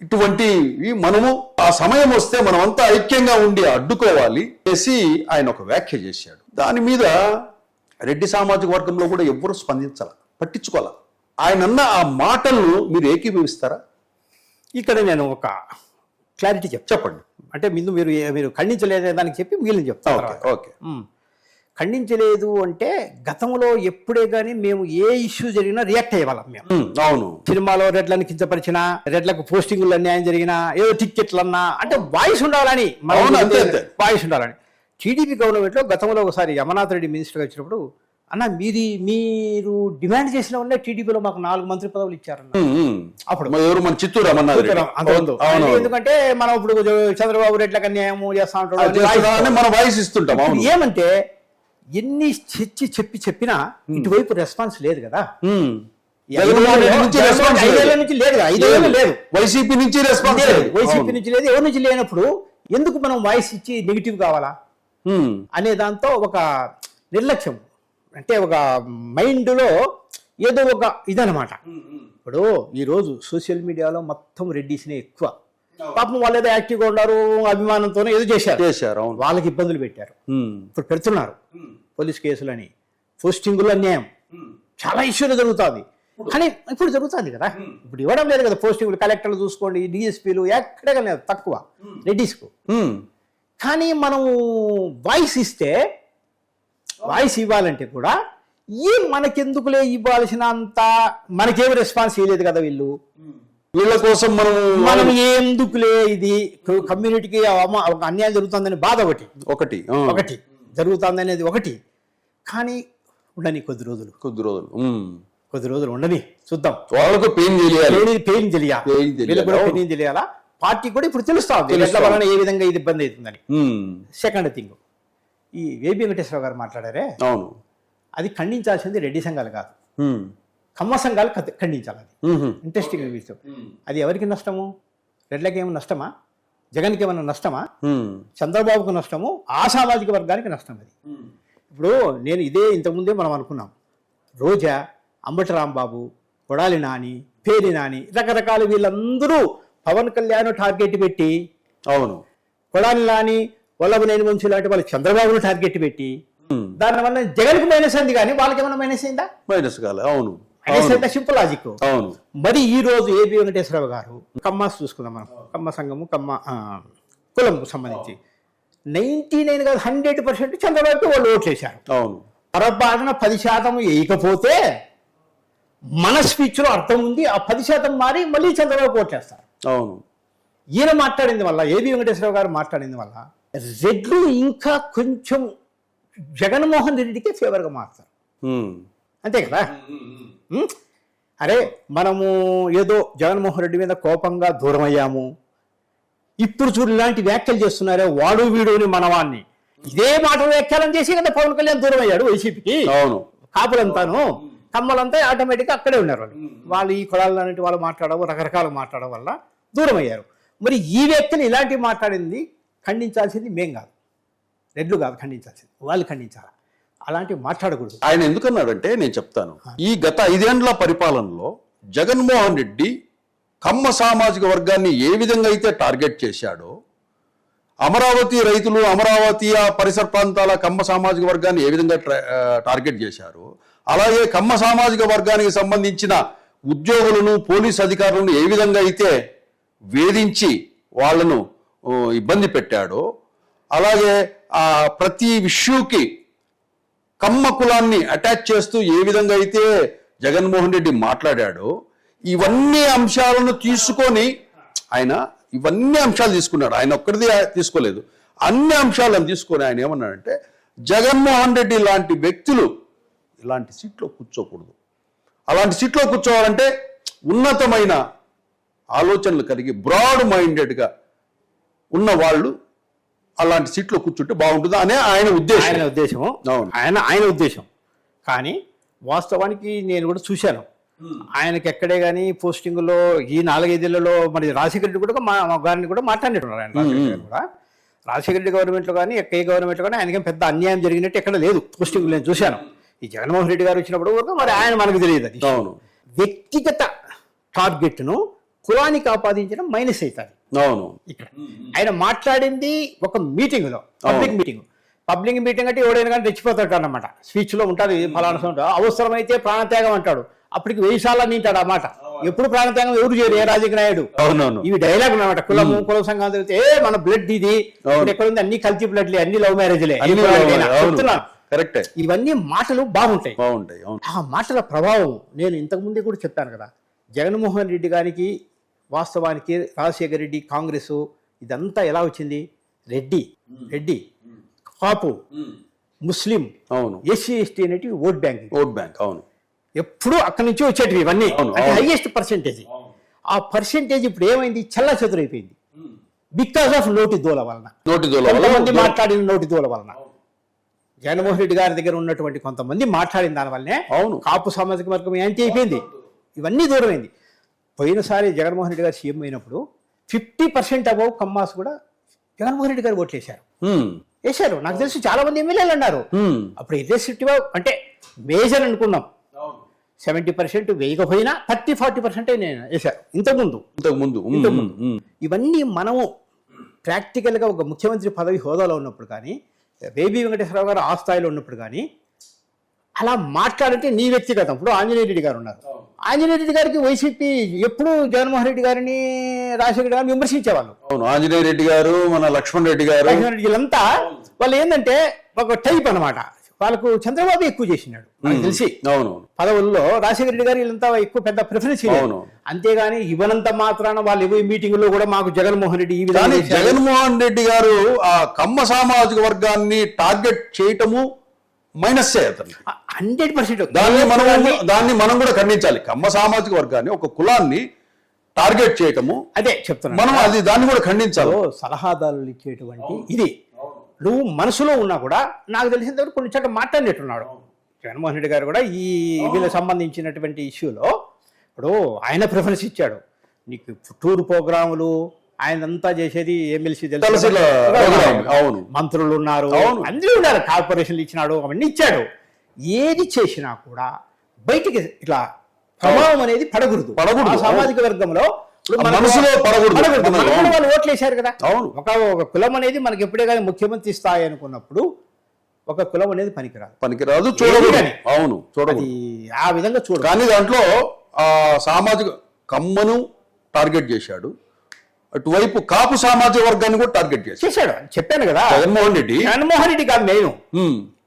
ఇటువంటివి మనము ఆ సమయం వస్తే మనమంతా ఐక్యంగా ఉండి అడ్డుకోవాలి చేసి ఆయన ఒక వ్యాఖ్య చేశాడు. దాని మీద రెడ్డి సామాజిక వర్గంలో కూడా ఎవ్వరూ స్పందించాల, పట్టించుకోవాలి. ఆయన అన్న ఆ మాటలను మీరు ఏకీభవిస్తారా? ఇక్కడ నేను ఒక క్లారిటీ చెప్పండి. అంటే మీరు ఖండించలేదే దానికి చెప్పి మిగిలిన చెప్తాను. ఓకే, ఖండించలేదు అంటే గతంలో ఎప్పుడే కానీ మేము ఏ ఇష్యూ జరిగినా రియాక్ట్ అయ్యేవాళ్ళం మేము. అవును, సినిమాలో రెడ్లను కించపరిచినా, రెడ్లకు పోస్టింగులు అన్యాయం జరిగినా, ఏదో టిక్కెట్లు అన్నా, అంటే వాయిస్ ఉండాలని, వాయిస్ ఉండాలని. టీడీపీ గవర్నమెంట్లో గతంలో ఒకసారి అమర్నాథ్ రెడ్డి మినిస్టర్గా వచ్చినప్పుడు, అన్న మీరు డిమాండ్ చేసిన వల్లే టీడీపీలో మాకు 4 మంత్రి పదవులు ఇచ్చారన్న. అప్పుడు మన చిత్తూరు ఎందుకంటే మనం ఇప్పుడు చంద్రబాబు రెడ్లకు అన్యాయం చేస్తా ఉంటాం. ఏమంటే ఎన్ని చెప్పినా ఇటువైపు రెస్పాన్స్ లేదు కదా. 5 నుంచి లేదు, వైసీపీ నుంచి రెస్పాన్స్ వైసీపీ నుంచి లేదు, ఎవరి నుంచి లేనప్పుడు ఎందుకు మనం వాయిస్ ఇచ్చి నెగిటివ్ కావాలా? అనే దాంతో ఒక నిర్లక్ష్యం, అంటే ఒక మైండ్లో ఏదో ఒక ఇదనమాట. ఇప్పుడు ఈరోజు సోషల్ మీడియాలో మొత్తం రెడ్డిస్నే ఎక్కువ. పాపం వాళ్ళు ఏదో యాక్టివ్గా ఉన్నారు, అభిమానంతోనే ఏదో చేశారు, వాళ్ళకి ఇబ్బందులు పెట్టారు. ఇప్పుడు పెడుతున్నారు పోలీస్ కేసులని, పోస్టింగులు అన్యాయం, చాలా ఇష్యూలు జరుగుతుంది. కానీ ఇప్పుడు జరుగుతుంది కదా, ఇప్పుడు ఇవ్వడం లేదు కదా పోస్టింగ్లు. కలెక్టర్లు చూసుకోండి, డిఎస్పీలు ఎక్కడ లేదు, తక్కువ రెడ్డిస్కు. కానీ మనం వాయిస్ ఇస్తే, వాయిస్ ఇవ్వాలంటే కూడా మనకెందుకులే ఇవ్వాల్సిన అంత, మనకేమి రెస్పాన్స్ ఇవ్వలేదు కదా వీళ్ళ కోసం మనం ఎందుకులే, ఇది కమ్యూనిటీకి ఒక అన్యాయం జరుగుతుందని బాధ ఒకటి జరుగుతుంది అనేది ఒకటి. కానీ ఉండని కొద్ది రోజులు ఉండని, చూద్దాం. వాళ్ళకు పెయిన్ తెలియాలా, పార్టీ కూడా ఇప్పుడు తెలుస్తుంది వలన ఏ విధంగా ఇది ఇబ్బంది అవుతుందని. సెకండ్ థింగ్, ఈ వేబి వెంకటేశ్వర గారు మాట్లాడారే, అవును, అది ఖండించాల్సింది రెడ్డి సంఘాలు కాదు, కమ్మ సంఘాలు ఖండించాలి. అది ఇంట్రెస్టింగ్ విషయం. అది ఎవరికి నష్టము? రెడ్లకి ఏమైనా నష్టమా? జగన్కి ఏమైనా నష్టమా? చంద్రబాబుకు నష్టము, ఆ సామాజిక వర్గానికి నష్టం. అది ఇప్పుడు నేను ఇంతకుముందే మనం అనుకున్నాం, రోజా, అంబటి రాంబాబు, కొడాలి నాని, పేరి నాని, రకరకాల వీళ్ళందరూ పవన్ కళ్యాణ్ టార్గెట్ పెట్టి, అవును, కొడాలి నాని, వల్లభనేని వంశీ లాంటి వాళ్ళు చంద్రబాబును టార్గెట్ పెట్టి, దానివల్ల జగన్కు మైనస్ అయింది కానీ వాళ్ళకి ఏమైనా మైనస్ అయిందా? మైనస్ కాలే. అవును, సింపుల్ లాజిక్. అవును. మరి ఈ రోజు ఏబి వెంకటేశ్వరరావు గారు, కమ్మాస్ చూసుకుందాం మనం, కమ్మ సంఘము, కమ్మ కులంకు సంబంధించి 99 కాదు 100% చంద్రబాబుకి వాళ్ళు ఓట్లు వేశారు. అవును. పొరపాటున 10% వేయకపోతే మన స్పీచ్ లో అర్థం ఉంది, ఆ 10% మారి మళ్ళీ చంద్రబాబు ఓట్లేస్తారు. అవును. ఈయన మాట్లాడింది వల్ల, ఏబి వెంకటేశ్వరరావు గారు మాట్లాడింది వల్ల రెడ్లు ఇంకా కొంచెం జగన్మోహన్ రెడ్డికి ఫేవర్గా మారుతారు. అంతే కదా. అరే మనము ఏదో జగన్మోహన్ రెడ్డి మీద కోపంగా దూరం అయ్యాము, ఇప్పుడు చూడు ఇలాంటి వ్యాఖ్యలు చేస్తున్నారే వాడు వీడుని మనవాన్ని, ఇదే మాట వ్యాఖ్యానం చేసి కదా పవన్ కళ్యాణ్ దూరం అయ్యాడు వైసీపీకి. అవును. కాపులంతాను, కమ్మలంతా ఆటోమేటిక్గా అక్కడే ఉన్నారు. వాళ్ళు ఈ కులాలన్నింటి వాళ్ళు మాట్లాడడం, రకరకాలు మాట్లాడడం వల్ల దూరం అయ్యారు. మరి ఈ వ్యక్తిని ఇలాంటివి మాట్లాడింది ఖండించాల్సింది మేం కాదు, రెడ్లు కాదు ఖండించాల్సింది, వాళ్ళు ఖండించాలి. అలాంటివి మాట్లాడకూడదు. ఆయన ఎందుకన్నాడంటే నేను చెప్తాను. ఈ గత 5 ఏళ్ల పరిపాలనలో జగన్మోహన్ రెడ్డి కమ్మ సామాజిక వర్గాన్ని ఏ విధంగా అయితే టార్గెట్ చేశాడో, అమరావతి రైతులు, అమరావతి ఆ పరిసర ప్రాంతాల కమ్మ సామాజిక వర్గాన్ని ఏ విధంగా టార్గెట్ చేశారో, అలాగే కమ్మ సామాజిక వర్గానికి సంబంధించిన ఉద్యోగులను, పోలీస్ అధికారులను ఏ విధంగా అయితే వేధించి వాళ్లను ఇబ్బంది పెట్టాడో, అలాగే ప్రతి ఇష్యూకి కమ్మ కులాన్ని అటాచ్ చేస్తూ ఏ విధంగా అయితే జగన్మోహన్ రెడ్డి మాట్లాడాడో, ఇవన్నీ అంశాలను తీసుకొని ఆయన ఇవన్నీ అంశాలు తీసుకున్నాడు. ఆయన ఒక్కడిది తీసుకోలేదు, అన్ని అంశాలను తీసుకొని ఆయన ఏమన్నాడంటే, జగన్మోహన్ రెడ్డి లాంటి వ్యక్తులు ఇలాంటి సీట్లో కూర్చోకూడదు. అలాంటి సీట్లో కూర్చోవాలంటే ఉన్నతమైన ఆలోచనలు కలిగి బ్రాడ్ మైండెడ్గా ఉన్న వాళ్ళు అలాంటి సీట్లో కూర్చుంటే బాగుంటుందా అనే ఆయన ఉద్దేశం. ఆయన ఉద్దేశం. కానీ వాస్తవానికి నేను కూడా చూశాను, ఆయనకి ఎక్కడే కానీ పోస్టింగ్లో ఈ 4-5 ఏళ్లలో మరి రాజశేఖర రెడ్డి కూడా మా గారిని కూడా మాట్లాడినట్టున్నారు. ఆయన రాజశేఖర రెడ్డి గవర్నమెంట్లో కానీ ఏ గవర్నమెంట్లో కానీ ఆయనకేం పెద్ద అన్యాయం జరిగినట్టు ఎక్కడ లేదు పోస్టింగ్ నేను చూశాను. ఈ జగన్మోహన్ రెడ్డి గారు వచ్చినప్పుడు కూడా మరి ఆయన మనకు తెలియదు. అది వ్యక్తిగత టార్గెట్ను కులానికి ఆపాదించడం మైనస్ అవుతుంది. అవును. ఇక్కడ ఆయన మాట్లాడింది ఒక మీటింగ్లో, పబ్లిక్ మీటింగ్ అంటే ఎవడైనా కానీ రెచ్చిపోతాడు అన్నమాట. స్పీచ్ లో ఉంటుంది ఫలానా, అవసరమైతే ప్రాణత్యాగం అంటాడు, అప్పటికి 1000 సార్లు నింటాడు ఆ మాట. ఎప్పుడు ప్రాణత్యాగం ఎవరు చేయరు, ఏ రాజకీయ నాయుడు. అవునవును. ఇవి డైలాగ్ అన్నమాట. కుల సంఘం తెలిస్తే మన బ్లడ్ ఇది ఎక్కడుంది, అన్ని కల్తీ బ్లడ్లే, అన్ని లవ్ మ్యారేజ్లే చెప్తున్నా. కరెక్ట్. ఇవన్నీ మాటలు బాగుంటాయి. ఆ మాటల ప్రభావం నేను ఇంతకు ముందే కూడా చెప్పాను కదా. జగన్మోహన్ రెడ్డి గారికి వాస్తవానికి రాజశేఖర రెడ్డి, కాంగ్రెస్ ఇదంతా ఎలా వచ్చింది? రెడ్డి కాపు, ముస్లిం, అవును, ఎస్సీ ఎస్టీ అనేటివి ఓట్ బ్యాంక్. అవును. ఎప్పుడు అక్కడి నుంచి వచ్చేటివి ఇవన్నీ హైయెస్ట్ పర్సెంటేజ్. ఆ పర్సెంటేజ్ ఇప్పుడు ఏమైంది? చల్లా చెదురైపోయింది. బికాస్ ఆఫ్ నోటి దోల వలన, కొంతమంది మాట్లాడిన నోటి దోల వలన. జగన్మోహన్ రెడ్డి గారి దగ్గర ఉన్నటువంటి కొంతమంది మాట్లాడిన దానివల్లనే అవును కాపు సామాజిక వర్గం యాంటీ అయిపోయింది. ఇవన్నీ దూరమైంది. పోయినసారి జగన్మోహన్ రెడ్డి గారు సీఎం అయినప్పుడు 50% అబౌవ్ కమ్మాస్ కూడా జగన్మోహన్ రెడ్డి గారు ఓట్లేశారు. వేశారు. నాకు తెలిసి చాలా మంది ఎమ్మెల్యేలు అన్నారు. అప్పుడు ఇర్రెస్ట్రిక్టివ్ అంటే మేజర్ అనుకున్నాం. 70% వేయకపోయినా 30-40% నేను వేశారు ఇంతకుముందు. ఇవన్నీ మనము ప్రాక్టికల్గా ఒక ముఖ్యమంత్రి పదవి హోదాలో ఉన్నప్పుడు కానీ, బేబీ వెంకటేశ్వరరావు గారు ఆ స్థాయిలో ఉన్నప్పుడు కానీ అలా మాట్లాడితే నీ వ్యక్తిగతం. ఇప్పుడు ఆంజనేయ రెడ్డి గారు ఉన్నారు. ఆంజనేయ రెడ్డి గారికి వైసీపీ ఎప్పుడు జగన్మోహన్ రెడ్డి గారిని, రాజశేఖర రెడ్డి గారిని విమర్శించేవాళ్ళు. అవును, ఆంజనేయ రెడ్డి గారు, మన లక్ష్మణ్ రెడ్డి గారు, వీళ్ళంతా వాళ్ళు ఏంటంటే ఒక టైప్ అన్నమాట. వాళ్ళకు చంద్రబాబు ఎక్కువ చేసినాడు నాకు తెలిసి. అవును, పదవుల్లో రాజశేఖర రెడ్డి గారు వీళ్ళంతా ఎక్కువ పెద్ద ప్రిఫరెన్స్ ఇవ్వను. అంతేగాని ఇవ్వనంత మాత్రాన వాళ్ళు ఇవ్వ మీటింగ్ లో కూడా మాకు జగన్మోహన్ రెడ్డి ఈ విధంగా. జగన్మోహన్ రెడ్డి గారు ఆ కమ్మ సామాజిక వర్గాన్ని టార్గెట్ చేయటము మైనస్ 100%. దాన్ని మనం కూడా ఖండించాలి. కమ్మ సామాజిక వర్గాన్ని, ఒక కులాన్ని టార్గెట్ చేయటము, అదే చెప్తున్నాను మనం దాన్ని కూడా ఖండించాలి. సలహాదారులు ఇచ్చేటువంటి ఇది నువ్వు మనసులో ఉన్నా కూడా నాకు తెలిసిన కొన్ని చోట్ల మాట్లాడినట్టున్నాడు జగన్మోహన్ రెడ్డి గారు కూడా ఈ వీళ్ళకి సంబంధించినటువంటి ఇష్యూలో. ఇప్పుడు ఆయన ప్రిఫరెన్స్ ఇచ్చాడు. నీకు టూర్ ప్రోగ్రాములు ఆయనంతా చేసేది ఎమ్మెల్సీ తెలుసు, మంత్రులు ఉన్నారు, అందరూ ఉన్నారు, కార్పొరేషన్లు ఇచ్చినాడు, అవన్నీ ఇచ్చాడు. ఏది చేసినా కూడా బయటికి ఇట్లా ప్రభావం అనేది పడకూడదు సామాజిక వర్గంలో. వాళ్ళు ఓట్లు వేశారు కదా. ఒక కులం అనేది మనకి ఎప్పుడే కానీ ముఖ్యమంత్రి స్థాయి అనుకున్నప్పుడు ఒక కులం అనేది పనికిరాదు చూడకూడదు. అవును, చూడండి ఆ విధంగా చూడ. కానీ దాంట్లో సామాజిక కమ్మను టార్గెట్ చేశాడు, అటువైపు కాపు సామాజిక వర్గాన్ని కూడా టార్గెట్ చేశాడు. చెప్పాను కదా, జగన్మోహన్ రెడ్డి కాదు నేను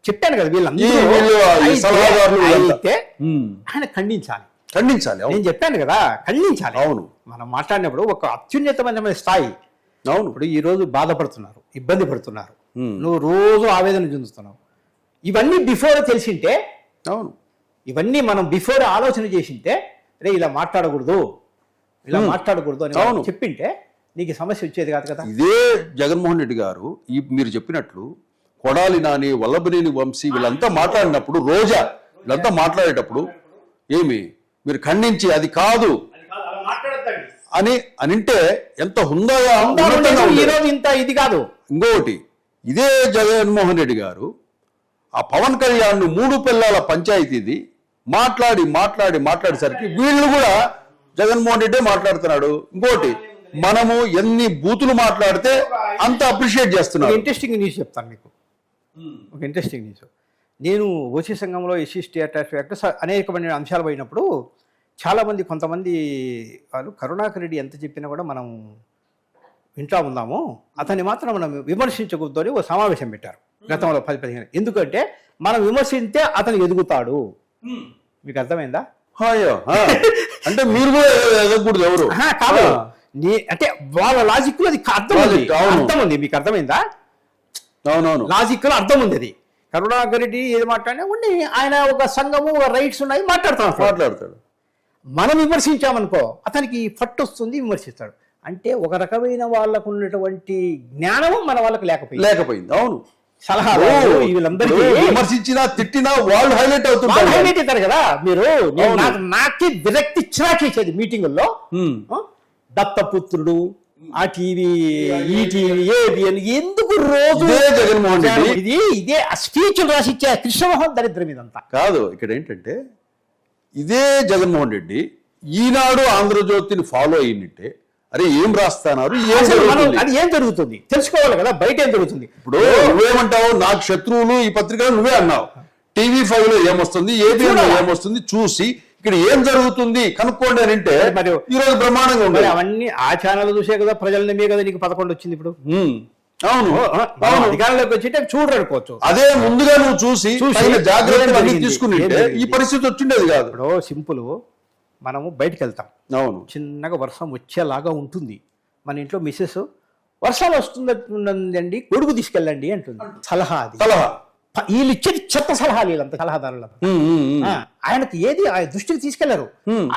చెప్పాను కదా, వీళ్ళందరూ ఆయన ఖండించాలి. నేను చెప్పాను కదా, ఖండించాలి. అవును, మనం మాట్లాడినప్పుడు ఒక అత్యున్నతమైన స్థాయి. అవును, ఇప్పుడు ఈ రోజు బాధపడుతున్నారు, ఇబ్బంది పడుతున్నారు, నువ్వు రోజు ఆవేదన చెందుతున్నావు. ఇవన్నీ బిఫోర్ తెలిసింటే, అవును, ఇవన్నీ మనం బిఫోర్ ఆలోచన చేసింటే, రే ఇలా మాట్లాడకూడదు అని చెప్పింటే నీకు సమస్య వచ్చేది కాదు కదా. ఇదే జగన్మోహన్ రెడ్డి గారు మీరు చెప్పినట్లు కొడాలి నాని, వల్లభనేని వంశీ వీళ్ళంతా మాట్లాడినప్పుడు, రోజా వీళ్ళంతా మాట్లాడేటప్పుడు మీరు ఖండించి అది కాదు అని అనింటే ఎంత హుందాగా ఇంత ఇది కాదు. ఇంకొకటి, ఇదే జగన్మోహన్ రెడ్డి గారు ఆ పవన్ కళ్యాణ్ 3 పిల్లల పంచాయతీది మాట్లాడేసరికి వీళ్ళు కూడా జగన్మోహన్ రెడ్డి మాట్లాడుతున్నాడు. ఇంకోటి, మనము ఎన్ని బూతులు మాట్లాడితే అంత అప్రిషియేట్ చేస్తున్నాం. ఇంట్రెస్టింగ్ న్యూస్ చెప్తాను మీకు, ఒక ఇంట్రెస్టింగ్ న్యూస్. నేను ఓసీ సంఘంలో ఎస్సీ స్టేటస్ యాక్ట్ అనేకమైన అంశాలు పోయినప్పుడు చాలామంది కొంతమంది వాళ్ళు కరుణాకర్ రెడ్డి ఎంత చెప్పినా కూడా మనం వింటా ఉందాము, అతన్ని మాత్రం మనం విమర్శించకూడదు అని ఒక సమావేశం పెట్టారు గతంలో 10-15. ఎందుకంటే మనం విమర్శిస్తే అతను ఎదుగుతాడు. మీకు అర్థమైందా? అంటే మీరు ఎదగకూడదు ఎవరు కాదు, అంటే వాళ్ళ లాజిక్ లో అది అర్థం ఉంది. మీకు అర్థమైందా? అవునవును, లాజిక్ లో అర్థం ఉంది. అది కరుణాకర్ రెడ్డి ఏది మాట్లాడినా ఉండి ఆయన ఒక సంఘము, ఒక రైట్స్ ఉన్నాయి, మాట్లాడతాడు. మనం విమర్శించామనుకో అతనికి ఫట్ వస్తుంది, విమర్శిస్తాడు. అంటే ఒక రకమైన వాళ్ళకు ఉన్నటువంటి జ్ఞానము మన వాళ్ళకి లేకపోయింది. అవును, సలహాలు వీళ్ళందరికీ విమర్శించినా తిట్టినా వాళ్ళు హైలైట్ అవుతారు కదా. మీరు నాకే విరక్తి చిరాకేసేది మీటింగుల్లో. దత్తపుత్రుడు, ఆ టీవీ, ఈ టీవీ, ఏబిఎన్, ఎందుకు రోజు జగన్మోహన్ రెడ్డి ఇదే స్పీచ్లు రాసిచ్చే కృష్ణమోహన్ దరిద్రం ఇదంతా కాదు. ఇక్కడ ఏంటంటే ఇదే జగన్మోహన్ రెడ్డి ఈనాడు ఆంధ్రజ్యోతిని ఫాలో అయినట్టే, అరే ఏం రాస్తున్నారు, అది ఏం జరుగుతుంది తెలుసుకోవాలి కదా, బయట ఏం జరుగుతుంది. ఇప్పుడు నువ్వేమంటావు, నాకు శత్రువులు ఈ పత్రికలో నువ్వే అన్నావు. టీవీ5 లో ఏమొస్తుంది, ఏబిఎన్ లో ఏమొస్తుంది చూసి ఇక్కడ ఏం జరుగుతుంది కనుక్కోండి అని అంటే మరి ఈ రోజు బ్రహ్మాండంగా ఉంది. అవన్నీ ఆ ఛానల్ చూసే కదా, ప్రజల మీద కదా నీకు 11 వచ్చింది. ఇప్పుడు అవును, అధికారంలోకి వచ్చి చూడకపోవచ్చు. అదే ముందుగా నువ్వు చూసి జాగ్రత్తలు తీసుకుని ఈ పరిస్థితి వచ్చిండేది కాదు. ఇప్పుడు సింపుల్, మనము బయటకు వెళ్తాం, అవును, చిన్నగా వర్షం వచ్చేలాగా ఉంటుంది. మన ఇంట్లో మిస్సెస్ వర్షాలు వస్తుందండి, గొడుగు తీసుకెళ్ళండి అంటుంది. సలహా వీళ్ళు ఇచ్చేది చెత్త సలహాలు, వీళ్ళంతా సలహాదారులు. ఆయనకు ఏది ఆయన దృష్టికి తీసుకెళ్లారు.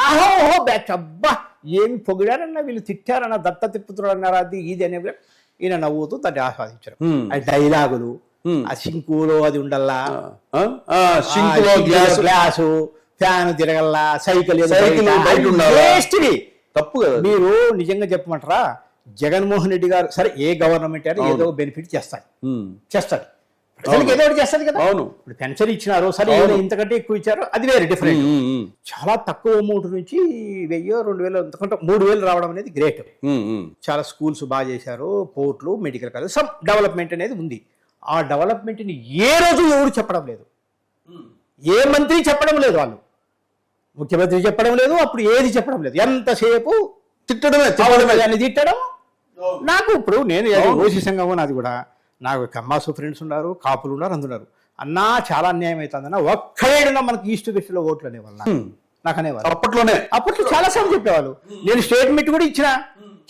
ఆహో బ్యాచ్, అబ్బా ఏమి పొగిడారన్నా, వీళ్ళు తిట్టారన్నా, దత్త తిప్పుతున్నాడు అన్నారా, అది ఇది అనే ఈయన నవ్వుతూ దాన్ని ఆస్వాదించారు. ఆ డైలాగులు, ఆ సింకులో అది ఉండల్లా, గ్లాసు, ఫ్యాన్ తిరగల్లా, సైకిల్ తప్పు కదా. మీరు నిజంగా చెప్పమంటారా, జగన్మోహన్ రెడ్డి గారు సరే ఏ గవర్నమెంట్ అయినా ఏదో బెనిఫిట్ చేస్తారు. ప్రజలకు ఏదో ఒకటి చేస్తుంది కదా. అవును, ఇప్పుడు పెన్షన్ ఇచ్చినారు సరే ఏదో ఇంతకంటే ఎక్కువ ఇచ్చారు అది వేరే డిఫరెంట్. చాలా తక్కువ అమౌంట్ నుంచి 1000, 2000 అంతకంటే 3000 రావడం అనేది గ్రేట్. చాలా స్కూల్స్ బాగా చేశారు, పోర్ట్లు, మెడికల్ కాలేజ్, సమ్ డెవలప్మెంట్ అనేది ఉంది. ఆ డెవలప్మెంట్ని ఏ రోజు ఎవరు చెప్పడం లేదు, ఏ మంత్రి చెప్పడం లేదు, వాళ్ళు ముఖ్యమంత్రి చెప్పడం లేదు, అప్పుడు ఏది చెప్పడం లేదు. ఎంతసేపు తిట్టడమే, తిట్టడం. నాకు ఇప్పుడు నేను ఓసీ సంఘం నాది కూడా, నాకు కమ్మాసు ఫ్రెండ్స్ ఉన్నారు, కాపులు ఉన్నారు, అందున్నారు. అన్నా చాలా అన్యాయం అవుతుందన్న ఒక్కడేడున్నా మనకి ఈస్ట్ వెస్ట్లో ఓట్లు అనేవాళ్ళు నాకు అనేవాళ్ళు. అప్పట్లో చాలా సార్లు చెప్పేవాళ్ళు. నేను స్టేట్మెంట్ కూడా ఇచ్చిన,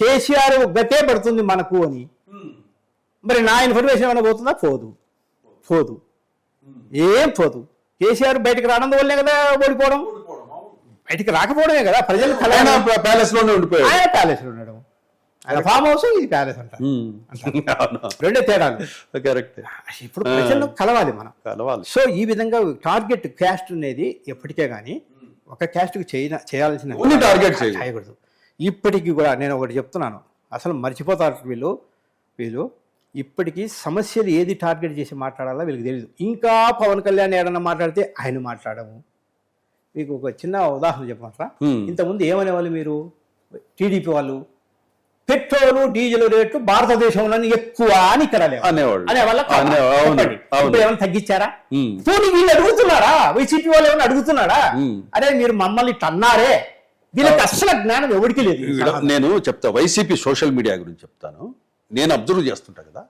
కేసీఆర్ గతే పడుతుంది మనకు అని. మరి నా ఇన్ఫర్మేషన్ ఏమైనా పోతుందా? పోదు, ఏం పోదు. కేసీఆర్ బయటకు రావడం వల్లే కదా ఓడిపోవడం, బయటికి రాకపోవడమే కదా. ప్రజలు ప్యాలెస్ లోనే ఉండిపోయాడు, ఆయన ప్యాలెస్ లో ఉండడం, ఆయన ఫామ్ హౌస్, ఇది ప్యాలెస్ అంటారు. రెండే తేడాలు. ఇప్పుడు ప్రజలను కలవాలి మనం. సో ఈ విధంగా టార్గెట్ క్యాస్ట్ అనేది ఎప్పటికే కానీ ఒక క్యాస్ట్కి చేయాల్సిన టార్గెట్ చేయకూడదు. ఇప్పటికీ కూడా నేను ఒకటి చెప్తున్నాను, అసలు మర్చిపోతారు వీళ్ళు. ఇప్పటికీ సమస్యలు ఏది టార్గెట్ చేసి మాట్లాడాలో వీళ్ళకి తెలియదు. ఇంకా పవన్ కళ్యాణ్ ఏడన్నా మాట్లాడితే ఆయన మాట్లాడము. మీకు ఒక చిన్న ఉదాహరణ చెప్పమంటారా? ఇంతకుముందు ఏమనేవాళ్ళు మీరు, టీడీపీ వాళ్ళు, పెట్రోలు డీజిల్ రేట్లు భారతదేశంలో ఎక్కువ అని ఇక్కడ అనేవాళ్ళ. ఏమైనా తగ్గించారా? పోనీ వీళ్ళు అడుగుతున్నారా? వైసీపీ వాళ్ళు ఏమైనా అడుగుతున్నారా? అరే మీరు మమ్మల్ని అన్నారే, వీళ్ళకి అస్సలు జ్ఞానం ఎవరికి లేదు. నేను చెప్తా, వైసీపీ సోషల్ మీడియా గురించి చెప్తాను. నేను అబ్జర్వ్ చేస్తుంటా కదా,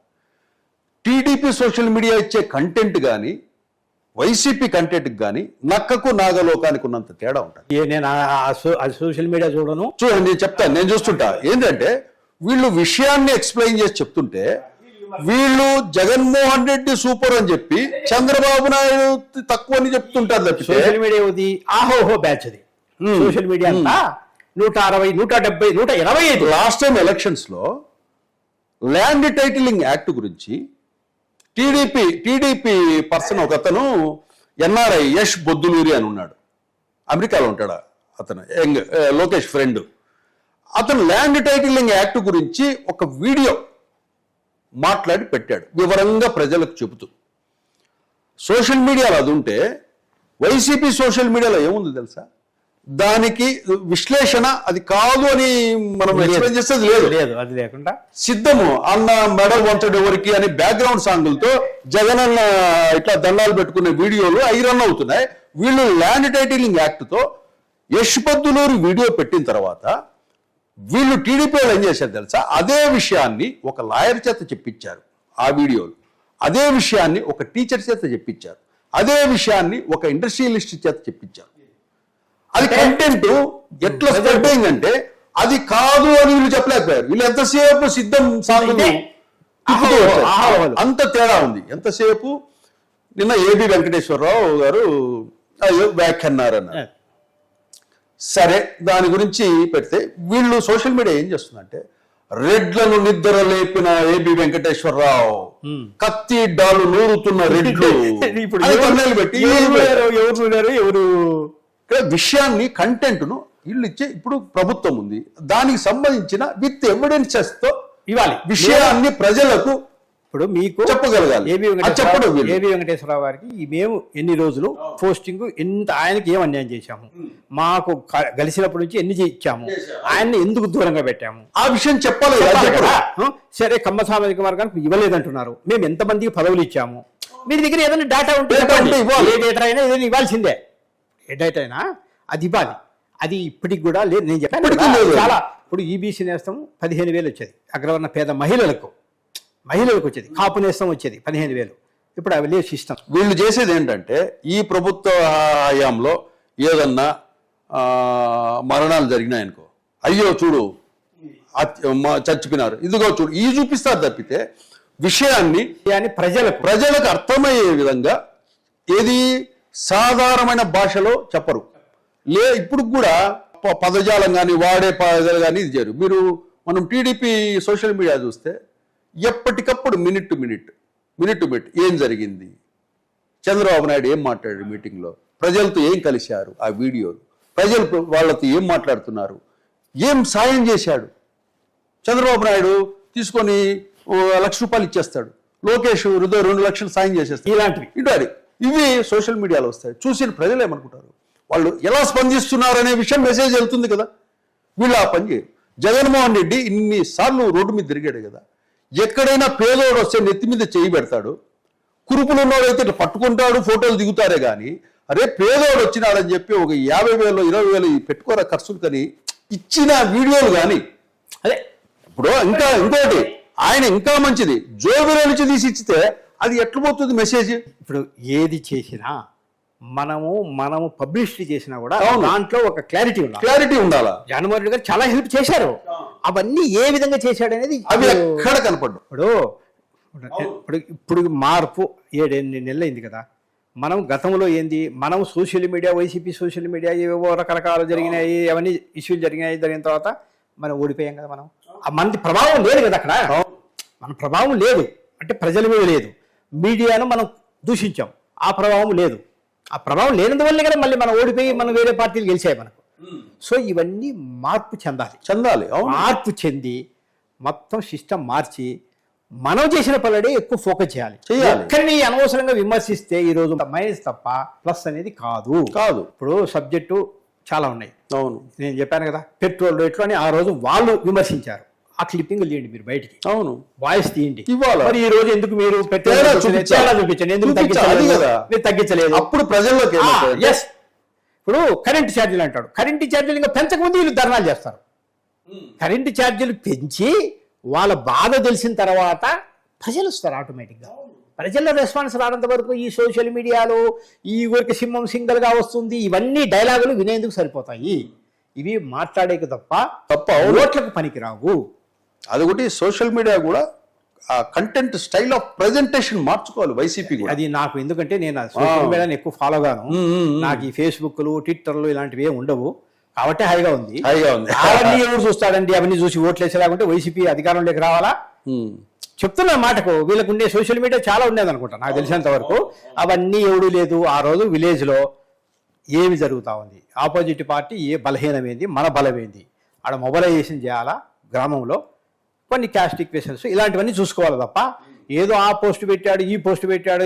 టీడీపీ సోషల్ మీడియా ఇచ్చే కంటెంట్ కానీ వైసీపీ కంటెంట్కి కానీ నక్కకు నాగలోకానికి ఉన్నంత తేడా ఉంటుంది. నేను సోషల్ మీడియా చూడను. చూడండి, నేను చెప్తాను, నేను చూస్తుంటా. ఏంటంటే వీళ్ళు విషయాన్ని ఎక్స్ప్లెయిన్ చేసి చెప్తుంటే, వీళ్ళు జగన్మోహన్ రెడ్డి సూపర్ అని చెప్పి చంద్రబాబు నాయుడు తక్కువ అని చెప్తుంటారు తప్పితే. సోషల్ మీడియా ఉంది, ఆహోహో బ్యాచ్ అది. సోషల్ మీడియా అంతా 160, 170, 125. లాస్ట్ టైం ఎలక్షన్స్ లో ల్యాండ్ టైటిలింగ్ యాక్ట్ గురించి టీడీపీ పర్సన్ ఒక అతను ఎన్ఆర్ఐ యష్ బొద్దులూరి అని ఉన్నాడు, అమెరికాలో ఉంటాడు అతను, లోకేష్ ఫ్రెండ్. అతను ల్యాండ్ టైటిలింగ్ యాక్ట్ గురించి ఒక వీడియో మాట్లాడి పెట్టాడు, వివరంగా ప్రజలకు చెబుతూ. సోషల్ మీడియాలో అది ఉంటే, వైసీపీ సోషల్ మీడియాలో ఏముంది తెలుసా? దానికి విశ్లేషణ అది కాదు అని మనం ఎక్స్ప్లెయిన్ చేసేది లేదు. అది లేకుండా సిద్ధము అన్న మెడల్ వంచడు ఎవరికి అని బ్యాక్గ్రౌండ్ సాంగులతో జగనన్న ఇట్లా దండాలు పెట్టుకునే వీడియోలు రన్ అవుతున్నాయి. వీళ్ళు ల్యాండ్ టైటిలింగ్ యాక్ట్ తో యష్ బొద్దులూరి వీడియో పెట్టిన తర్వాత వీళ్ళు టీడీపీ వాళ్ళు ఏం చేశారు తెలుసా? అదే విషయాన్ని ఒక లాయర్ చేత చెప్పించారు, ఆ వీడియోలు. అదే విషయాన్ని ఒక టీచర్ చేత చెప్పించారు, అదే విషయాన్ని ఒక ఇండస్ట్రియలిస్ట్ చేత చెప్పించారు. అది కంటెంట్ ఎట్లా స్ప్రెడ్ అంటే అది కాదు అని వీళ్ళు చెప్పలేకపోయారు. వీళ్ళు ఎంతసేపు సిద్ధం సాగుతూ అంత తేడా ఉంది. ఎంతసేపు నిన్న ఏబి వెంకటేశ్వరరావు గారు వ్యాఖ్యన్నారన్నారు. సరే, దాని గురించి పెడితే వీళ్ళు సోషల్ మీడియా ఏం చేస్తుందంటే, రెడ్లను నిద్ర లేపిన ఏబి వెంకటేశ్వరరావు, కత్తి డాలు నూరుతున్న రెడ్లు పెట్టి ఎవరు విషయాన్ని కంటెంట్ ను వీళ్ళు ఇచ్చే. ఇప్పుడు ప్రభుత్వం ఉంది, దానికి సంబంధించిన విత్ ఎవిడెన్సెస్ తో ఇవ్వాలి విషయాన్ని ప్రజలకు. ఇప్పుడు మీకు చెప్పగలగాలి. ఏబి వెంకటేశ్వరరావు గారికి మేము ఎన్ని రోజులు పోస్టింగ్, ఎంత ఆయనకి ఏం అన్యాయం చేశాము, మాకు కలిసినప్పటి నుంచి ఎన్ని ఇచ్చాము, ఆయన్ని ఎందుకు దూరంగా పెట్టాము, ఆ విషయం చెప్పాలి. సరే, కమ్మ సామాజిక వర్గానికి ఇవ్వలేదంటున్నారు, మేము ఎంతమందికి పదవులు ఇచ్చాము, మీ దగ్గర ఏదైనా డేటా ఉంటే ఏ డేటా అయినా ఏదైనా ఇవ్వాల్సిందే. ఏ డేటా అయినా అది ఇవ్వాలి. అది ఇప్పటికి కూడా లేదు. నేను చెప్పాను చాలా. ఇప్పుడు ఈబీసీ నేస్తం 15,000 వచ్చేది, అగ్రవర్ణ పేద మహిళలకు వచ్చేది. కాపు నేస్తం వచ్చేది 15,000. ఇప్పుడు అవి లేదు సిస్టమ్. వీళ్ళు చేసేది ఏంటంటే, ఈ ప్రభుత్వ హయాంలో ఏదన్నా మరణాలు జరిగినాయనుకో, అయ్యో చూడు చచ్చిపోయినారు, ఇదిగో చూడు, ఈ చూపిస్తారు తప్పితే విషయాన్ని ప్రజలకు అర్థమయ్యే విధంగా ఏది సాధారణమైన భాషలో చెప్పరు. ఇప్పుడు కూడా పదజాలం కానీ వాడే పదాలు కానీ ఇది చేయరు. మనం టీడీపీ సోషల్ మీడియా చూస్తే ఎప్పటికప్పుడు మినిట్ టు మినిట్ ఏం జరిగింది, చంద్రబాబు నాయుడు ఏం మాట్లాడారు మీటింగ్లో, ప్రజలతో ఏం కలిశారు, ఆ వీడియోలు, ప్రజలు వాళ్ళతో ఏం మాట్లాడుతున్నారు, ఏం సాయం చేశాడు, చంద్రబాబు నాయుడు తీసుకొని ₹1,00,000 ఇచ్చేస్తాడు, లోకేష్ 2 లక్షలు సాయం చేసేస్తాడు. ఇలాంటివి ఇటు ఇవి సోషల్ మీడియాలో వస్తాయి. చూసిన ప్రజలు ఏమనుకుంటారు, వాళ్ళు ఎలా స్పందిస్తున్నారు అనే విషయం మెసేజ్ వెళ్తుంది కదా. వీళ్ళు ఆ పని చేయరు. జగన్మోహన్ రెడ్డి ఇన్నిసార్లు రోడ్డు మీద తిరిగాడు కదా, ఎక్కడైనా పేదోడు వస్తే నెత్తి మీద చేయి పెడతాడు, కురుపులు ఉన్నోడైతే ఇట్లా పట్టుకుంటాడు, ఫోటోలు దిగుతారే కానీ అరే పేదోడు వచ్చినాడని చెప్పి ఒక 50,000 20,000 పెట్టుకోరా ఖర్చులు కానీ ఇచ్చిన వీడియోలు కానీ అదే ఇప్పుడు ఇంకోటి ఆయన ఇంకా మంచిది, జోబిలో నుంచి తీసి ఇచ్చితే అది ఎట్లా పోతుంది మెసేజ్. ఇప్పుడు ఏది చేసినా మనము పబ్లిసిటీ చేసినా కూడా దాంట్లో ఒక క్లారిటీ ఉండాలా. జగన్మోహన్ రెడ్డి గారు చాలా హెల్ప్ చేశారు, అవన్నీ ఏ విధంగా చేశాడు అనేది అవి ఎక్కడ కనపడ్డు. ఇప్పుడు మార్పు 7-8 నెలలు అయింది కదా. మనం గతంలో ఏంది, మనం social media, YCP social media ఏవో రకరకాలు జరిగినాయి, అవన్నీ ఇష్యూలు జరిగిన తర్వాత మనం ఓడిపోయాం కదా. మనది ప్రభావం లేదు కదా అక్కడ, మన ప్రభావం లేదు అంటే ప్రజల మీద లేదు, మీడియాను మనం దూషించాం, ఆ ప్రభావం లేదు. ఆ ప్రభావం లేనందువల్లే కదా మళ్ళీ మనం ఓడిపోయి మనం వేరే పార్టీలు గెలిచాయి మనకు. సో ఇవన్నీ మార్పు చెందాలి. మార్పు చెంది మొత్తం సిస్టమ్ మార్చి మనం చేసిన పనులే ఎక్కువ ఫోకస్ చేయాలి. ఎక్కడిని అనవసరంగా విమర్శిస్తే ఈరోజు మైనస్ తప్ప ప్లస్ అనేది కాదు. ఇప్పుడు సబ్జెక్టు చాలా ఉన్నాయి. అవును, నేను చెప్పాను కదా, పెట్రోల్ రేట్లు అని ఆ రోజు వాళ్ళు విమర్శించారు. ఆ క్లిప్పింగ్ తీయండి మీరు బయటికి, అవును వాయిస్ తీయండి. మరి ఈ రోజు ఎందుకు మీరు పెట్రోల్ చూపించండి, ఎందుకు తగ్గించలేదు? అప్పుడు ప్రజల్లోకి ఇప్పుడు కరెంటు ఛార్జీలు అంటాడు, కరెంటు ఛార్జీలు ఇంకా పెంచకముందు వీళ్ళు ధర్నాలు చేస్తారు. కరెంటు ఛార్జీలు పెంచి వాళ్ళ బాధ తెలిసిన తర్వాత ప్రజలు వస్తారు ఆటోమేటిక్గా. ప్రజల రెస్పాన్స్ రానంత వరకు ఈ సోషల్ మీడియాలో ఈ ఊరికి సింహం సింగల్గా వస్తుంది, ఇవన్నీ డైలాగులు వినేందుకు సరిపోతాయి. ఇవి మాట్లాడేకి తప్ప ఓట్లకు పనికిరావు. అదొకటి సోషల్ మీడియా కూడా ఆ కంటెంట్ స్టైల్ ఆఫ్ ప్రెజెంటేషన్ మార్చుకోవాలి వైసీపీ కూడా. అది నాకు ఎందుకంటే నేను సోషల్ మీడియాని ఎక్కువ ఫాలో గాను, నాకు ఈ ఫేస్బుక్లు ట్విట్టర్లు ఇలాంటివి ఏమి ఉండవు కాబట్టి హాయిగా ఉంది. అవన్నీ ఎవరు చూస్తాడండి, అవన్నీ చూసి ఓట్లు వేసేలాగుంటే వైసీపీ అధికారంలోకి రావాలా? చెప్తున్న మాటకు వీళ్ళకు ఉండే సోషల్ మీడియా చాలా ఉండేది అనుకుంటా నాకు తెలిసినంత వరకు. అవన్నీ ఎవడూ లేదు. ఆ రోజు విలేజ్లో ఏమి జరుగుతూ ఉంది, ఆపోజిట్ పార్టీ ఏ బలహీనమైంది, మన బలమైంది, ఆడ మొబలైజేషన్ చేయాలా, గ్రామంలో కొన్ని క్యాస్ట్ ఈక్వేషన్స్ ఇలాంటివన్నీ చూసుకోవాలి తప్ప ఏదో ఆ పోస్ట్ పెట్టాడు, ఈ పోస్ట్ పెట్టాడు,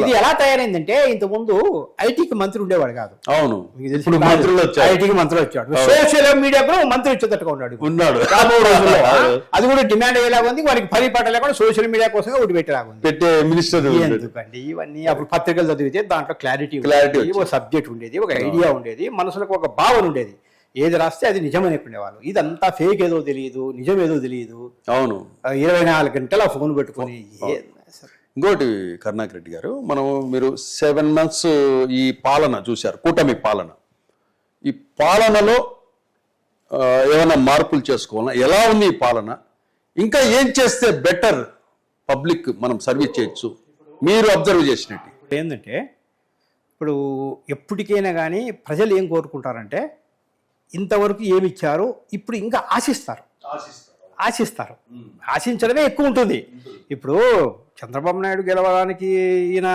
ఇది ఎలా తయారైందంటే ఇంతకుముందు ఐటీకి మంత్రి ఉండేవాడు కాదు. అవును, ఐటీకి మంత్రి వచ్చాడు, సోషల్ మీడియా కూడా మంత్రి వచ్చేటట్టుగా ఉన్నాడు. అది కూడా డిమాండ్ అయ్యేలాగా ఉంది. వారికి పని పాట లేకుండా సోషల్ మీడియా కోసమే ఒకటి పెట్టేలాగా ఉంది. ఎందుకండి ఇవన్నీ? అప్పుడు పత్రికలు చదివితే దాంట్లో క్లారిటీ, ఒక సబ్జెక్ట్ ఉండేది, ఒక ఐడియా ఉండేది, మనసులకు ఒక భావన ఉండేది. ఏది రాస్తే అది నిజమని చెప్పినేవాళ్ళు. ఇదంతా ఫేక్ ఏదో తెలియదు, నిజం ఏదో తెలియదు. అవును, 24 గంటల ఫోన్ పెట్టుకుని. ఇంకోటి కరుణాకర్ రెడ్డి గారు, మీరు 7 months ఈ పాలన చూశారు, కూటమి పాలన. ఈ పాలనలో ఏమైనా మార్పులు చేసుకోవాలన్నా ఎలా ఉంది ఈ పాలన? ఇంకా ఏం చేస్తే బెటర్ పబ్లిక్ మనం సర్వీస్ చేయొచ్చు మీరు అబ్జర్వ్ చేసినట్టు? ఏంటంటే ఇప్పుడు ఎప్పటికైనా కానీ ప్రజలు ఏం కోరుకుంటారంటే ఇంతవరకు ఏమి ఇచ్చారు, ఇప్పుడు ఇంకా ఆశిస్తారు. ఆశించడమే ఎక్కువ ఉంటుంది. ఇప్పుడు చంద్రబాబు నాయుడు గెలవడానికి ఈయన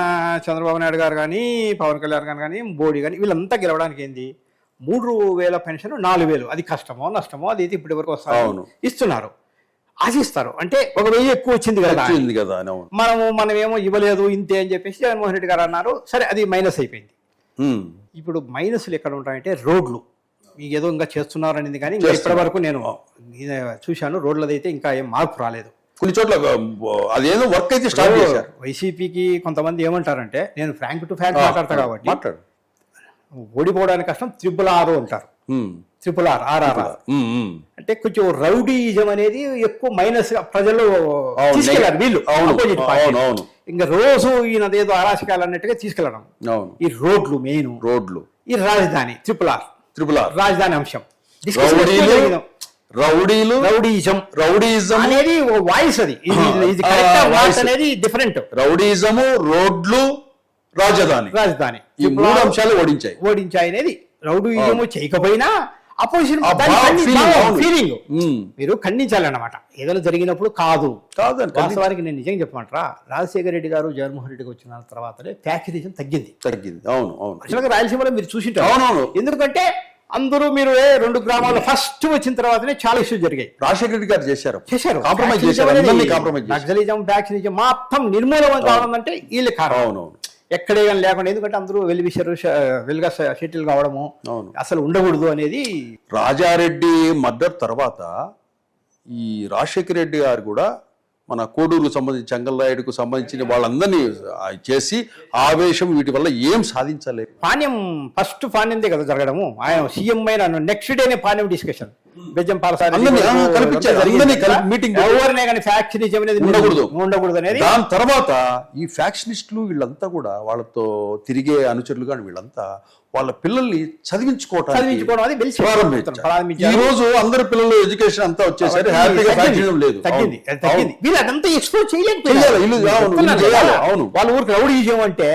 చంద్రబాబు నాయుడు గారు కానీ, పవన్ కళ్యాణ్ గారు కానీ, మోడీ కానీ వీళ్ళంతా గెలవడానికి ఏంది, 3,000 పెన్షన్ 4,000, అది కష్టమో నష్టమో అది అయితే ఇప్పటి వరకు వస్తారు, ఇస్తున్నారు, ఆశిస్తారు. అంటే 1,000 ఎక్కువ వచ్చింది కదా, మనమేమో ఇవ్వలేదు ఇంతే అని చెప్పేసి జగన్మోహన్ రెడ్డి గారు అన్నారు. సరే, అది మైనస్ అయిపోయింది. ఇప్పుడు మైనస్లు ఎక్కడ ఉంటాయంటే రోడ్లు ఏదో ఇంకా చేస్తున్నారు అనేది, కానీ ఇప్పటి వరకు నేను చూశాను రోడ్లదైతే ఇంకా ఏం మార్పు రాలేదు. కొన్ని చోట్ల అదేదో వర్క్ అయితే స్టార్ట్ చేశారు. వైసీపీకి కొంతమంది ఏమంటారంటే, నేను ఫ్రాంక్ టు ఫ్రాంక్ మాట్లాడతా కాబట్టి ఓడిపోవడానికి కష్టం, RRR అంటారు. RRR అంటే కొంచెం రౌడీయిజం అనేది ఎక్కువ మైనస్ ప్రజల్లో తీసుకెళ్ళారు వీళ్ళు. ఇంకా రోజు ఈయనదేదో అరాచకాలు అన్నట్టుగా తీసుకెళ్ళడం. ఈ రోడ్లు మెయిన్, ఈ రాజధాని RRR రాజధాని అంశం, రౌడీయిజం అనేది వాయిస్, అది అనేది డిఫరెంట్. రౌడీయిజము, రోడ్లు, రాజధాని ఈ 3 అంశాలు ఓడించాయి అనేది. రౌడీయిజము చేయకపోయినా అపోజిషన్ ఫీలింగ్ మీరు ఖండించాలన్నమాట. ఏదైనా జరిగినప్పుడు కాదు. వాస్తవానికి నేను నిజంగా చెప్పమంటారా, రాజశేఖర రెడ్డి గారు జగన్మోహన్ రెడ్డికి వచ్చిన తర్వాతనే ప్యాకేజం తగ్గింది. అవును, అసలు రాయలసీమలో మీరు చూసింటారు. ఎందుకంటే అందరూ మీరు 2 గ్రామాల్లో ఫస్ట్ వచ్చిన తర్వాతనే చాలా ఇష్యూస్ జరిగాయి. రాజశేఖర రెడ్డి గారు చేశారు కాంప్రమైజ్ ఫ్యాక్షనిజం చేశారు, అనేది అందరినీ కాంప్రమైజ్ చేశారు. నక్సలిజం ఫ్యాక్షనిజం మొత్తం నిర్మూలన కావాలంటే వీళ్ళు కారణం. అవునవును. ఎక్కడే కానీ లేకుండా, ఎందుకంటే అందరూ వెలుగా సెటిల్ కావడము అవును. అసలు ఉండకూడదు అనేది. రాజారెడ్డి మర్డర్ తర్వాత ఈ రాజశేఖర రెడ్డి గారు కూడా మన కోడూరుకు సంబంధించి చెంగల్రాయుడుకు సంబంధించిన వాళ్ళందరినీ చేసి ఆవేశం వీటి వల్ల ఏం సాధించలేదు. పాణ్యం ఫస్ట్ పాణ్యందే కదా జరగడము. ఆయన సీఎం అయిన నెక్స్ట్ డేనే పాణ్యం డిస్కషన్ బెజ్జం పాలసారి మీటింగ్ ఎవరినే కానీ ఫ్యాక్షనిజం అనేది ఉండకూడదు అనేది. దాని తర్వాత ఈ ఫ్యాక్షనిస్టులు వీళ్ళంతా కూడా వాళ్ళతో తిరిగే అనుచరులు కానీ వీళ్ళంతా వాళ్ళ పిల్లల్ని చదివించుకోవడం అది ప్రారంభించారు. ఈ రోజు అందరు పిల్లలు ఎడ్యుకేషన్ అంతా వచ్చేసరి హ్యాపీగా ఫ్యాక్షనిజం లేదు, తగ్గింది. వీళ్ళు అదంతా ఎక్స్ప్లోర్ చేయలేదు. అవును. వాళ్ళ ఊరికి రౌడీజం అంటే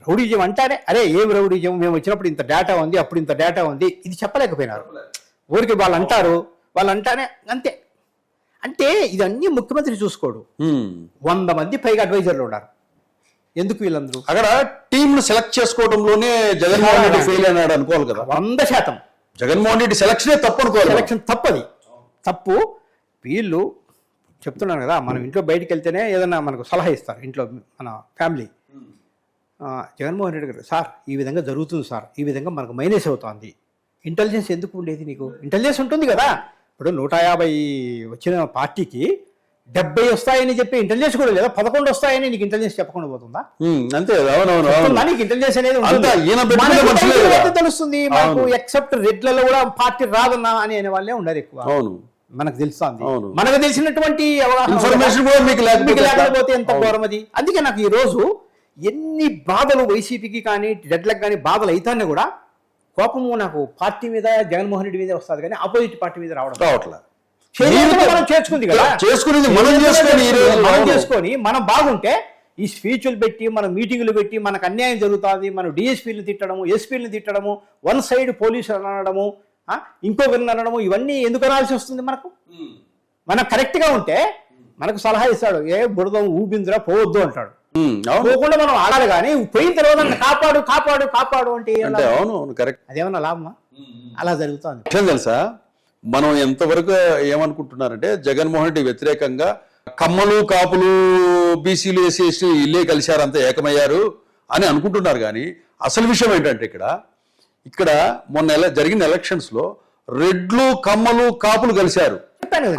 రౌడీజం అంటారే, అరే ఏం రౌడీజం, మేము వచ్చినప్పుడు ఇంత డేటా ఉంది, అప్పుడు ఇంత డేటా ఉంది, ఇది చెప్పలేకపోయినారు. ఊరికి వాళ్ళు అంటారు, వాళ్ళు అంటానే అంతే. అంటే ఇదన్నీ ముఖ్యమంత్రి చూసుకోడు. 100 మంది పైగా అడ్వైజర్లు ఉన్నారు. ఎందుకు వీళ్ళందరూ అక్కడ టీమ్ సెలెక్ట్ చేసుకోవడంలోనే జగన్మోహన్ రెడ్డి ఫెయిల్ అయినాడు అనుకోవాలి కదా. 100% జగన్మోహన్ రెడ్డి సెలక్షనే తప్పు అనుకోవాలి. సెలక్షన్ తప్పది, తప్పు. వీళ్ళు చెప్తున్నాను కదా, మనం ఇంట్లో బయటికి వెళ్తేనే ఏదన్నా మనకు సలహా ఇస్తారు ఇంట్లో మన ఫ్యామిలీ. జగన్మోహన్ రెడ్డి గారు, సార్ ఈ విధంగా జరుగుతుంది సార్, ఈ విధంగా మనకు మైనస్ అవుతుంది. ఇంటెలిజెన్స్ ఎందుకు ఉండేది నీకు? ఇంటెలిజెన్స్ ఉంటుంది కదా. ఇప్పుడు 150 వచ్చిన పార్టీకి 70 వస్తాయని చెప్పి ఇంటెలిజెన్స్ కూడా లేదా? 11 వస్తాయని నీకు ఇంటెలిజెన్స్ చెప్పకుండా పోతుందా? అంతే. నీకు ఇంటెలిజెన్స్ అనేది తెలుస్తుంది. మనకు ఎక్సెప్ట్ రెడ్లలో కూడా పార్టీ రాదన్నా అని అనే వాళ్ళే ఉండరు ఎక్కువ. మనకు తెలుస్తుంది. మనకు తెలిసినటువంటి ఇన్ఫర్మేషన్ కూడా మీకు లేకపోతే ఎంత ఘోరం అది. అందుకే నాకు ఈ రోజు ఎన్ని బాధలు వైసీపీకి కానీ రెడ్లకు కానీ బాధలు అయితానే కూడా కోపము నాకు పార్టీ మీద, జగన్మోహన్ రెడ్డి మీద వస్తుంది, కానీ ఆపోజిట్ పార్టీ మీద రావట్లేదు. మనం చేసుకుంది కదా, మనం చేసుకొని మనం బాగుంటే ఈ స్పీచ్లు పెట్టి, మన మీటింగులు పెట్టి, మనకు అన్యాయం జరుగుతుంది, మనం డిఎస్పీలను తిట్టడము, ఎస్పీలను తిట్టడము, వన్ సైడ్ పోలీసులు అనడము, ఇంకొకరిని అనడము, ఇవన్నీ ఎందుకు అనాల్సి వస్తుంది? మనం కరెక్ట్గా ఉంటే మనకు సలహా ఇస్తాడు, ఏ బుడదం ఊపిందిరా పోవద్దు అంటాడు. పోకుండా మనం ఆడాలి, కానీ పోయిన తర్వాత కాపాడు కాపాడు కాపాడు అంటే అదేమన్నా లాభమా? అలా జరుగుతుంది. తెలుసా, మనం ఎంతవరకు ఏమనుకుంటున్నారంటే జగన్మోహన్ రెడ్డి వ్యతిరేకంగా కమ్మలు, కాపులు, బీసీలు, ఎస్సీ, ఎస్టీ ఇల్లే కలిశారు, అంతా ఏకమయ్యారు అని అనుకుంటున్నారు. కానీ అసలు విషయం ఏంటంటే ఇక్కడ మొన్న జరిగిన ఎలక్షన్స్ లో రెడ్లు, కమ్మలు, కాపులు కలిశారు.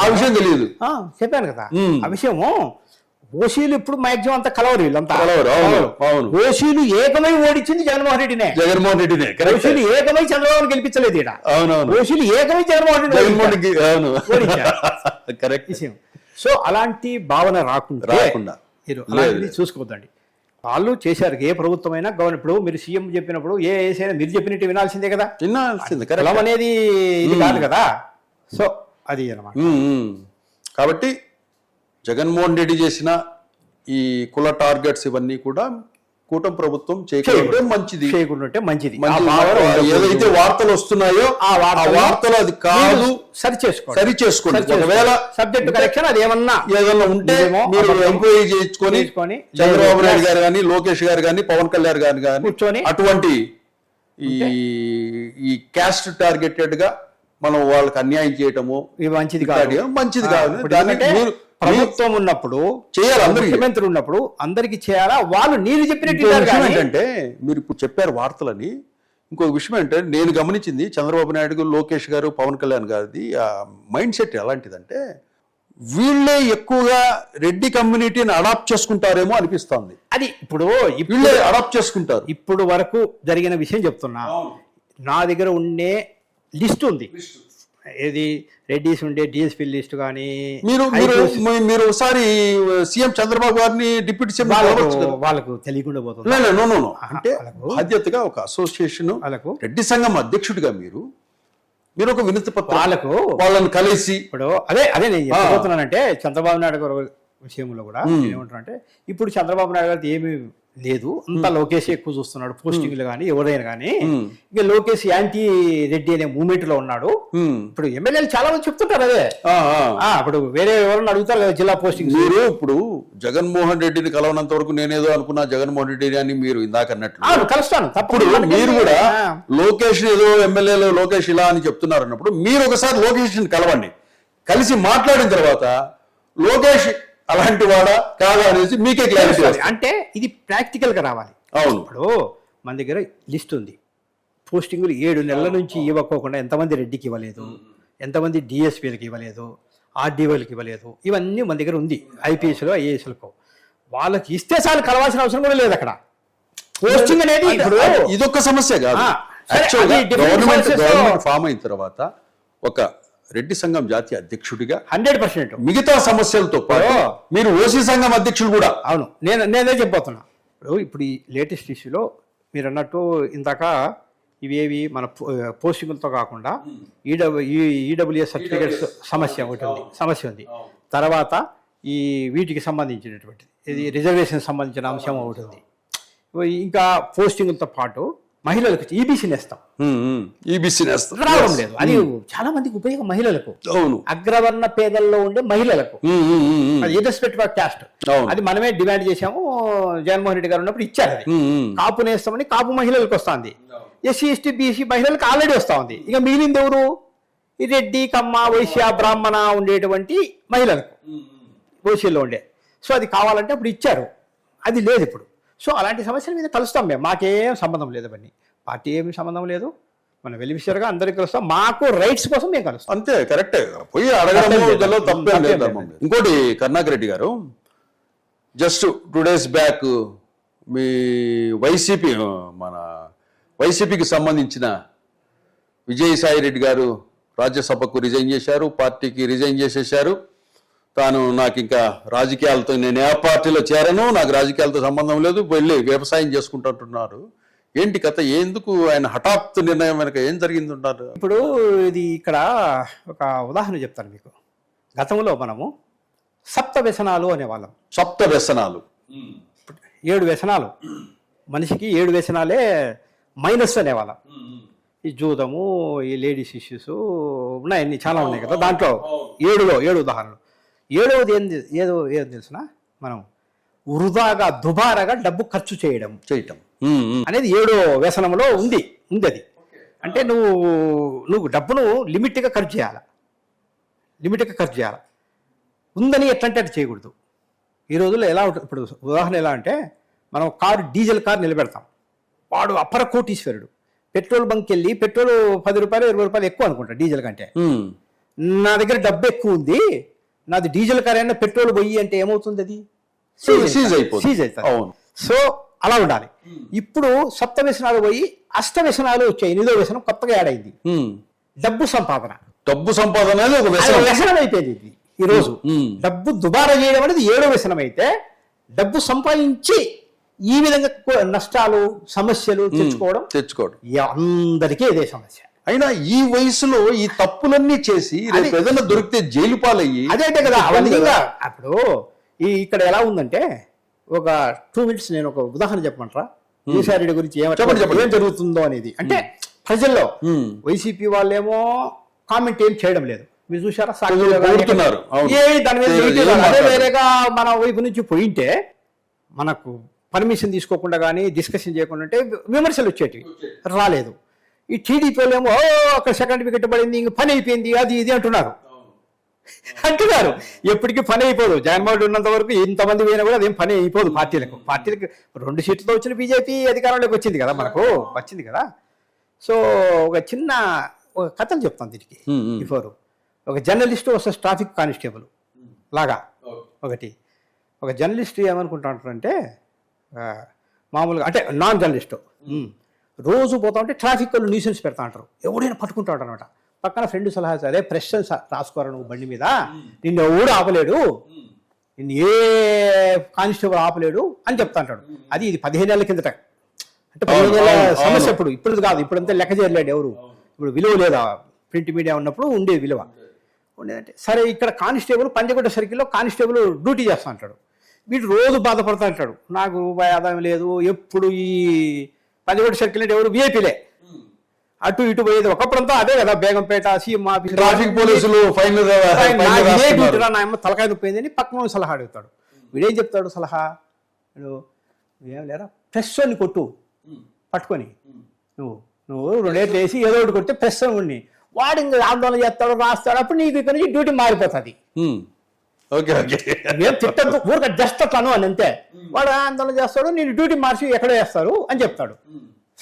ఆ విషయం తెలియదు. చెప్పాను కదా ఆ విషయము. ఓసీలు ఇప్పుడు మాక్సిమం అంతా కలవరు, వీళ్ళంతా ఓసీలు ఏకమై ఓడించింది జగన్మోహన్ రెడ్డినే. ఓసీలు ఏకమై చంద్రబాబు గెలిపించలేదు. ఓసీలు ఏకమై జగన్మోహన్ రెడ్డి కరెక్ట్ విషయం. సో అలాంటి భావన రాకుండా చూసుకోవద్దండి. వాళ్ళు చేశారు, ఏ ప్రభుత్వమైనా గవర్నమెంట్. ఇప్పుడు మీరు సీఎం చెప్పినప్పుడు ఏసైనా మీరు చెప్పినట్టు వినాల్సిందే కదా. కులం అనేది ఇది కాదు కదా. సో అది అన్నమాట. కాబట్టి జగన్మోహన్ రెడ్డి చేసిన ఈ కుల టార్గెట్స్ ఇవన్నీ కూడా కూటమి ప్రభుత్వం చేయకుంటే మంచిది. ఏదైతే వార్తలు వస్తున్నాయో ఆ వార్తలు అది కాదు, సరి చేసుకోండి. ఒకవేళ సబ్జెక్ట్ కరెక్షన్ అది ఏదన్నా ఉంటే మీరు ఎంక్వైరీ చేయించుకొని చంద్రబాబు నాయుడు గారు కానీ, లోకేష్ గారు కానీ, పవన్ కళ్యాణ్ గారు కానీ కూర్చొని అటువంటి ఈ క్యాస్ట్ టార్గెటెడ్ గా మనం వాళ్ళకి అన్యాయం చేయటము మంచిది కాదు. ప్రభుత్వం ఉన్నప్పుడు చేయాలి, ముఖ్యమంత్రి ఉన్నప్పుడు అందరికి చేయాలా. వాళ్ళు నీరు చెప్పినట్టు ఏంటంటే మీరు ఇప్పుడు చెప్పారు వార్తలని. ఇంకొక విషయం ఏంటంటే నేను గమనించింది చంద్రబాబు నాయుడు, లోకేష్ గారు, పవన్ కళ్యాణ్ గారిది మైండ్ సెట్ ఎలాంటిదంటే వీళ్ళే ఎక్కువగా రెడ్డి కమ్యూనిటీని అడాప్ట్ చేసుకుంటారేమో అనిపిస్తుంది. అది ఇప్పుడు వీళ్ళే అడాప్ట్ చేసుకుంటారు. ఇప్పుడు వరకు జరిగిన విషయం చెప్తున్నా. నా దగ్గర ఉండే లిస్ట్ ఉంది, ఏది రెడ్డిస్ ఉండే డిఎస్పీ లిస్ట్ కానీ. మీరు ఒకసారి సీఎం చంద్రబాబు గారిని డిప్యూటీ సీఎం వాళ్ళకు తెలియకుండా పోతుంది. అంటే బాధ్యతగా ఒక అసోసియేషన్ రెడ్డి సంఘం అధ్యక్షుడిగా మీరు ఒక వినతి పత్రం వాళ్ళని కలిసి ఇప్పుడు అదే నేను చెప్పబోతున్నానంటే చంద్రబాబు నాయుడు గారు విషయంలో కూడా ఏమంటారంటే ఇప్పుడు చంద్రబాబు నాయుడు గారికి ఏమి లేదు, అంతా లోకేష్ ఎక్కువ చూస్తున్నాడు పోస్టింగ్లు కానీ ఎవరైనా కానీ. ఇక లోకేష్ యాంటీ రెడ్డి అనే మూవ్మెంట్ లో ఉన్నాడు. ఇప్పుడు ఎమ్మెల్యేలు చాలా మంది చెప్తుంటారు అదే. ఇప్పుడు వేరే ఎవరన్నా అడుగుతారు కదా జిల్లా పోస్టింగ్. మీరు ఇప్పుడు జగన్మోహన్ రెడ్డిని కలవనంత వరకు నేనేదో అనుకున్నా జగన్మోహన్ రెడ్డి అని మీరు ఇందాక అన్నట్లు కలుస్తాను తప్పుడు. మీరు కూడా లోకేష్ ఏదో ఎమ్మెల్యేలు లోకేష్ ఇలా అని చెప్తున్నారు అన్నప్పుడు మీరు ఒకసారి లోకేష్ కలవండి. కలిసి మాట్లాడిన తర్వాత లోకేష్ అలాంటి వాడా కాదా అనేసి మీకే క్లారిటీ. అంటే ఇది ప్రాక్టికల్ గా రావాలి. అవును, ఇప్పుడు మన దగ్గర లిస్ట్ ఉంది. పోస్టింగులు 7 నెలల నుంచి ఇవ్వకోకుండా ఎంతమంది రెడ్డికి ఇవ్వలేదు, ఎంతమంది డిఎస్పీలకు ఇవ్వలేదు, ఆర్డీఓలకు ఇవ్వలేదు, ఇవన్నీ మన దగ్గర ఉంది. ఐపీఎస్లో ఐఏఎస్లకు వాళ్ళకి ఇస్తే చాలు, కలవాల్సిన అవసరం కూడా లేదు అక్కడ. పోస్టింగ్ అనేది ఇప్పుడు ఇదొక సమస్య కాదు. గవర్నమెంట్ ఫామ్ అయిన తర్వాత ఒక రెడ్డి సంఘం జాతీయ అధ్యక్షుడిగా 100% మిగతా సమస్యలతో పాటు మీరు ఓసీ సంఘం అధ్యక్షుడు కూడా. అవును, నేనే చెప్పబోతున్నా. ఇప్పుడు ఈ లేటెస్ట్ ఇష్యూలో మీరు అన్నట్టు ఇందాక ఇవేవి మన పోస్టింగులతో కాకుండా ఈడబ్ల్యూఎస్ సర్టిఫికేట్స్ సమస్య ఉంది. తర్వాత ఈ వీటికి సంబంధించినటువంటిది ఇది రిజర్వేషన్ సంబంధించిన అంశం ఒకటి ఉంది. ఇంకా పోస్టింగులతో పాటు మహిళలకు ఈబీసీ నేస్తాం. రావడం లేదు, అది చాలా మందికి ఉపయోగం మహిళలకు. అవును, అగ్రవర్ణ పేదల్లో ఉండే మహిళలకు అది ఇర్రెస్పెక్టివ్ ఆఫ్ క్యాస్ట్. అది మనమే డిమాండ్ చేశాము, జగన్మోహన్ రెడ్డి గారు ఉన్నప్పుడు ఇచ్చారు. అది కాపు నేస్తామని కాపు మహిళలకు వస్తుంది, ఎస్సీ ఎస్టీ బీసీ మహిళలకు ఆల్రెడీ వస్తా ఉంది. ఇక మిగిలింది ఎవరు? ఈ రెడ్డి కమ్మ వైశ్య బ్రాహ్మణ ఉండేటువంటి మహిళలకు ఓసీలో ఉండే. సో అది కావాలంటే అప్పుడు ఇచ్చారు, అది లేదు ఇప్పుడు. సో అలాంటి సమస్యల మీద కలుస్తాం మేము. మాకేం సంబంధం లేదు, అవన్నీ పార్టీ ఏమి సంబంధం లేదు. మనం వెలివిషయర్గా అందరికి కలుస్తాం, మాకు రైట్స్ కోసం మేము కలుస్తాం. అంతే, కరెక్టే. పోయి అడగడంలో తప్పే లేదు. ఇంకోటి కరుణాకర్ రెడ్డి గారు, జస్ట్ 2 days బ్యాక్ మీ వైసీపీకి సంబంధించిన విజయసాయి రెడ్డి గారు రాజ్యసభకు రిజైన్ చేశారు, పార్టీకి రిజైన్ చేసేశారు. తాను నాకు ఇంకా రాజకీయాలతో, నేను ఏ పార్టీలో చేరను, నాకు రాజకీయాలతో సంబంధం లేదు, వెళ్ళి వ్యవసాయం చేసుకుంటుంటున్నారు. ఏంటి కథ? ఎందుకు ఆయన హఠాత్తు నిర్ణయం వెనక ఏం జరిగిందంటారు? ఇప్పుడు ఇది ఇక్కడ ఒక ఉదాహరణ చెప్తాను మీకు. గతంలో మనము సప్త వ్యసనాలు అనేవాళ్ళం. సప్త వ్యసనాలు, 7 వ్యసనాలు, మనిషికి 7 వ్యసనాలే మైనస్ అనేవాళ్ళం. ఈ జూదము, ఈ లేడీస్ ఇష్యూస్ ఉన్నాయి, చాలా ఉన్నాయి కదా. దాంట్లో 7 ఉదాహరణలు. 7వది ఏదో తెలిసిన, మనం వృధాగా దుబారాగా డబ్బు ఖర్చు చేయడం అనేది 7వ వ్యసనంలో ఉంది అది. అంటే నువ్వు డబ్బును లిమిట్గా ఖర్చు చేయాలి. ఉందని ఎట్లంటే అట్లా చేయకూడదు. ఈ రోజుల్లో ఎలా ఉంటుంది, ఇప్పుడు ఉదాహరణ ఎలా అంటే, మనం డీజిల్ కారు నిలబెడతాం, వాడు అపర కోటీశ్వరుడు. పెట్రోల్ బంక్ వెళ్ళి పెట్రోల్ 10 రూపాయలు 20 రూపాయలు ఎక్కువ అనుకుంటా డీజిల్ కంటే. నా దగ్గర డబ్బు ఎక్కువ ఉంది, నాది డీజిల్ కార్ అయినా పెట్రోల్ పోయి అంటే ఏమవుతుంది? అది సీజ్ అవుతుంది. సో అలా ఉండాలి. ఇప్పుడు సప్త వ్యసనాలు పోయి 8 వ్యసనాలు వచ్చాయి. 8వ వ్యసనం కొత్తగా యాడ్ అయింది, డబ్బు సంపాదన అనేది ఒక వ్యసనం అయిపోయింది. ఈ రోజు డబ్బు దుబారా చేయడం అనేది 7వ వ్యసనం అయితే, డబ్బు సంపాదించి ఈ విధంగా నష్టాలు సమస్యలు తెచ్చుకోవడం అందరికీ ఇదే సమస్య. అయినా ఈ వయసులో ఈ తప్పులన్నీ చేసి ఏదైనా దొరికితే జైలు పాలయ్యి అదే కదా అవన్నీ. అప్పుడు ఇక్కడ ఎలా ఉందంటే, ఒక 2 minutes నేను ఒక ఉదాహరణ చెప్పమంటారా విజయసాయి రెడ్డి గురించి ఏం జరుగుతుందో అనేది. అంటే ప్రజల్లో వైసీపీ వాళ్ళేమో కామెంట్ ఏం చేయడం లేదు, మీరు చూసారా? దాని మీద అదే వేరేగా మన వైపు నుంచి పోయింటే, మనకు పర్మిషన్ తీసుకోకుండా కానీ డిస్కషన్ చేయకుండా ఉంటే విమర్శలు వచ్చేటివి, రాలేదు. ఈ టీడీపీలో ఏమో అక్కడ సెకండ్ వికెట్ పడింది, ఇంక పని అయిపోయింది, అది ఇది అంటున్నారు. ఎప్పటికీ పని అయిపోదు. జగన్మోహన్ రెడ్డి ఉన్నంత వరకు ఇంతమంది పోయినా కూడా అదేం పని అయిపోదు. పార్టీలకు 2 సీట్లతో వచ్చిన బీజేపీ అధికారంలోకి వచ్చింది కదా, మనకు వచ్చింది కదా. సో ఒక చిన్న కథలు చెప్తాను దీనికి. బిఫోర్ ఒక జర్నలిస్టు వర్సెస్ ట్రాఫిక్ కానిస్టేబుల్ లాగా ఒక జర్నలిస్ట్ ఏమనుకుంటారంటే, మామూలుగా అంటే నాన్ జర్నలిస్టు రోజు పోతా ఉంటే ట్రాఫిక్ వాళ్ళు న్యూసెన్స్ పెడతా అంటారు, ఎవడైనా పట్టుకుంటాడు అనమాట. పక్కన ఫ్రెండ్ సలహా, సరే ప్రెషన్స్ రాసుకోరా నువ్వు బండి మీద, నిన్ను ఎవడు ఆపలేడు, నిన్ను ఏ కానిస్టేబుల్ ఆపలేడు అని చెప్తా అంటాడు. ఇది 15 ఏళ్ల కిందట. అంటే 15 ఏళ్ళ సమస్య ఇప్పుడు కాదు, ఇప్పుడంతా లెక్క చేయలేడు ఎవరు. ఇప్పుడు విలువ లేదా, ప్రింట్ మీడియా ఉన్నప్పుడు ఉండే విలువ ఉండేదంటే. సరే ఇక్కడ కానిస్టేబుల్ పంజగుట్ట సర్కిల్లో కానిస్టేబుల్ డ్యూటీ చేస్తా అంటాడు. వీడు రోజు బాధపడుతూ ఉంటాడు, నాకు రూపాయి ఆదాయం లేదు, ఎప్పుడు ఈ 10 సర్కిల్ అంటే ఎవరు విఐపీలే, అటు ఇటు పోయేది. ఒకప్పుడంతా అదే కదా, బేగంపేట సీఎం ఆఫీస్, ట్రాఫిక్ పోలీసులు ఫైన్ నాయమ్మ తలకాయ నొప్పింది అని పక్కన సలహా అడుగుతాడు. వీడేం చెప్తాడు సలహా, ఏం లేదా ప్రెస్ అని కొట్టు పట్టుకొని, నువ్వు 2 ఏళ్ళు వేసి ఏదో ఒకటి కొడితే ప్రెస్ అని ఉండి వాడు ఇంకా ఆందోళన చేస్తాడు, రాస్తాడు, అప్పుడు నీకు ఇక్కడ నుంచి డ్యూటీ మారిపోతుంది. ఏం తిట్టద్దు, ఊరిక జస్ట్ అట్లాను అని అంతే. వాడు ఆందోళన చేస్తాడు, నేను డ్యూటీ మార్చి ఎక్కడో వేస్తారు అని చెప్తాడు.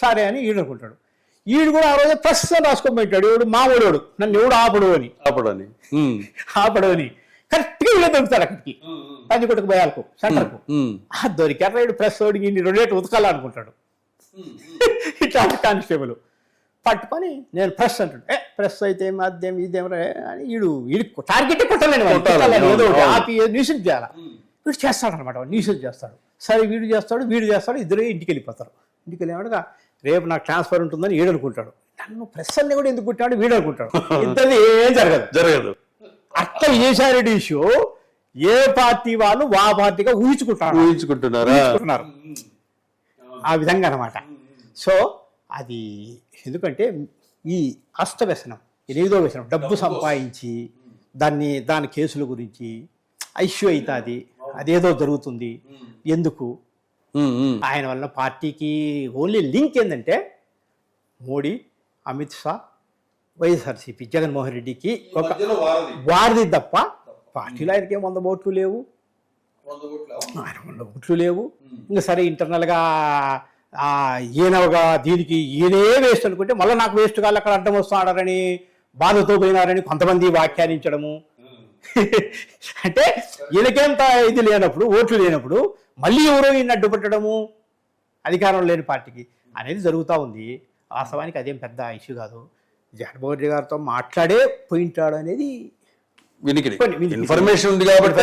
సరే అని ఈడు అనుకుంటాడు. ఈడు కూడా ఆ రోజు ప్రెస్ అని రాసుకొని పెట్టాడు, ఈడు మామూడు, నన్ను ఎవడు ఆపడు అని కరెక్ట్గా వీళ్ళు దొరుకుతాడు అక్కడికి, పందికొట్టుకు భయాలకు సెంటర్కు. దొరికారు వీడు ప్రెస్ ఓడికి 2 రేట్లు ఉతకాలనుకుంటాడు. ఇట్లాంటి కానిస్టేబుల్ పట్టుకొని నేను ప్రెస్ అంటాడు. ప్రెస్ అయితే అదేం ఇదేం అని వీడు టార్గెట్ కొట్టాలని ఏదో ఆపి న్యూసెన్స్ చేయాలి. వీడు చేస్తాడు అనమాట, న్యూసెన్స్ చేస్తాడు. సరే వీడు చేస్తాడు, ఇద్దరు ఇంటికి వెళ్ళిపోతారు. ఇంటికి వెళ్ళినాడుగా రేపు నాకు ట్రాన్స్ఫర్ ఉంటుందని వీడు అనుకుంటాడు. నన్ను ప్రెస్ అన్ని కూడా ఎందుకు కుట్టాడు వీడు అనుకుంటాడు. ఇద్దరు ఏం జరగదు. అట్లా విజయసాయిరెడ్డి ఇష్యూ ఏ పార్టీ వాళ్ళు ఆ పార్టీగా ఊహించుకుంటున్నారు ఆ విధంగా అనమాట. సో అది ఎందుకంటే ఈ అస్తవ్యసనం, ఏదో వ్యసనం, డబ్బు సంపాదించి దాని కేసుల గురించి ఇష్యూ అవుతుంది, అదేదో జరుగుతుంది. ఎందుకు ఆయన వల్ల పార్టీకి ఓన్లీ లింక్ ఏంటంటే మోడీ, అమిత్ షా, వైఎస్ఆర్సీపీ, జగన్మోహన్ రెడ్డికి ఒక వారిది తప్ప పార్టీలో ఆయనకి 100 ఓట్లు లేవు, ఆయన 100 ఓట్లు లేవు. ఇంకా సరే ఇంటర్నల్గా ఈయనగా దీనికి ఈయనే వేస్ట్ అనుకుంటే మళ్ళీ నాకు వేస్ట్ కాళ్ళు అక్కడ అడ్డం వస్తున్నాడని బాధతో పోయినారని కొంతమంది వ్యాఖ్యానించడము. అంటే ఈయనకేంత ఇది లేనప్పుడు, ఓట్లు లేనప్పుడు మళ్ళీ ఎవరో ఈయన అడ్డుపట్టడము అధికారం లేని పార్టీకి అనేది జరుగుతూ ఉంది. వాస్తవానికి అదేం పెద్ద ఇష్యూ కాదు. జగన్మోహన్ రెడ్డి గారితో మాట్లాడే పోయింటాడు అనేది ఇన్ఫర్మేషన్ ఉంది కాబట్టి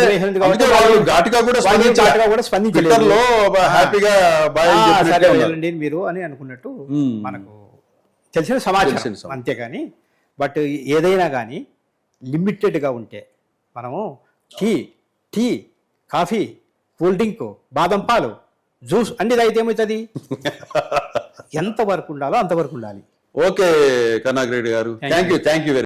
మీరు అని అనుకున్నట్టు మనకు తెలిసిన సమాచారం అంతేగాని. బట్ ఏదైనా కానీ లిమిటెడ్గా ఉంటే మనము టీ కాఫీ, కూల్ డ్రింక్, బాదం పాలు, జ్యూస్ అన్ని తాగితే ఏమవుతుంది, ఎంతవరకు ఉండాలో అంతవరకు ఉండాలి. ఓకే కరుణాకర్ రెడ్డి గారు, థ్యాంక్ యూ వెరీ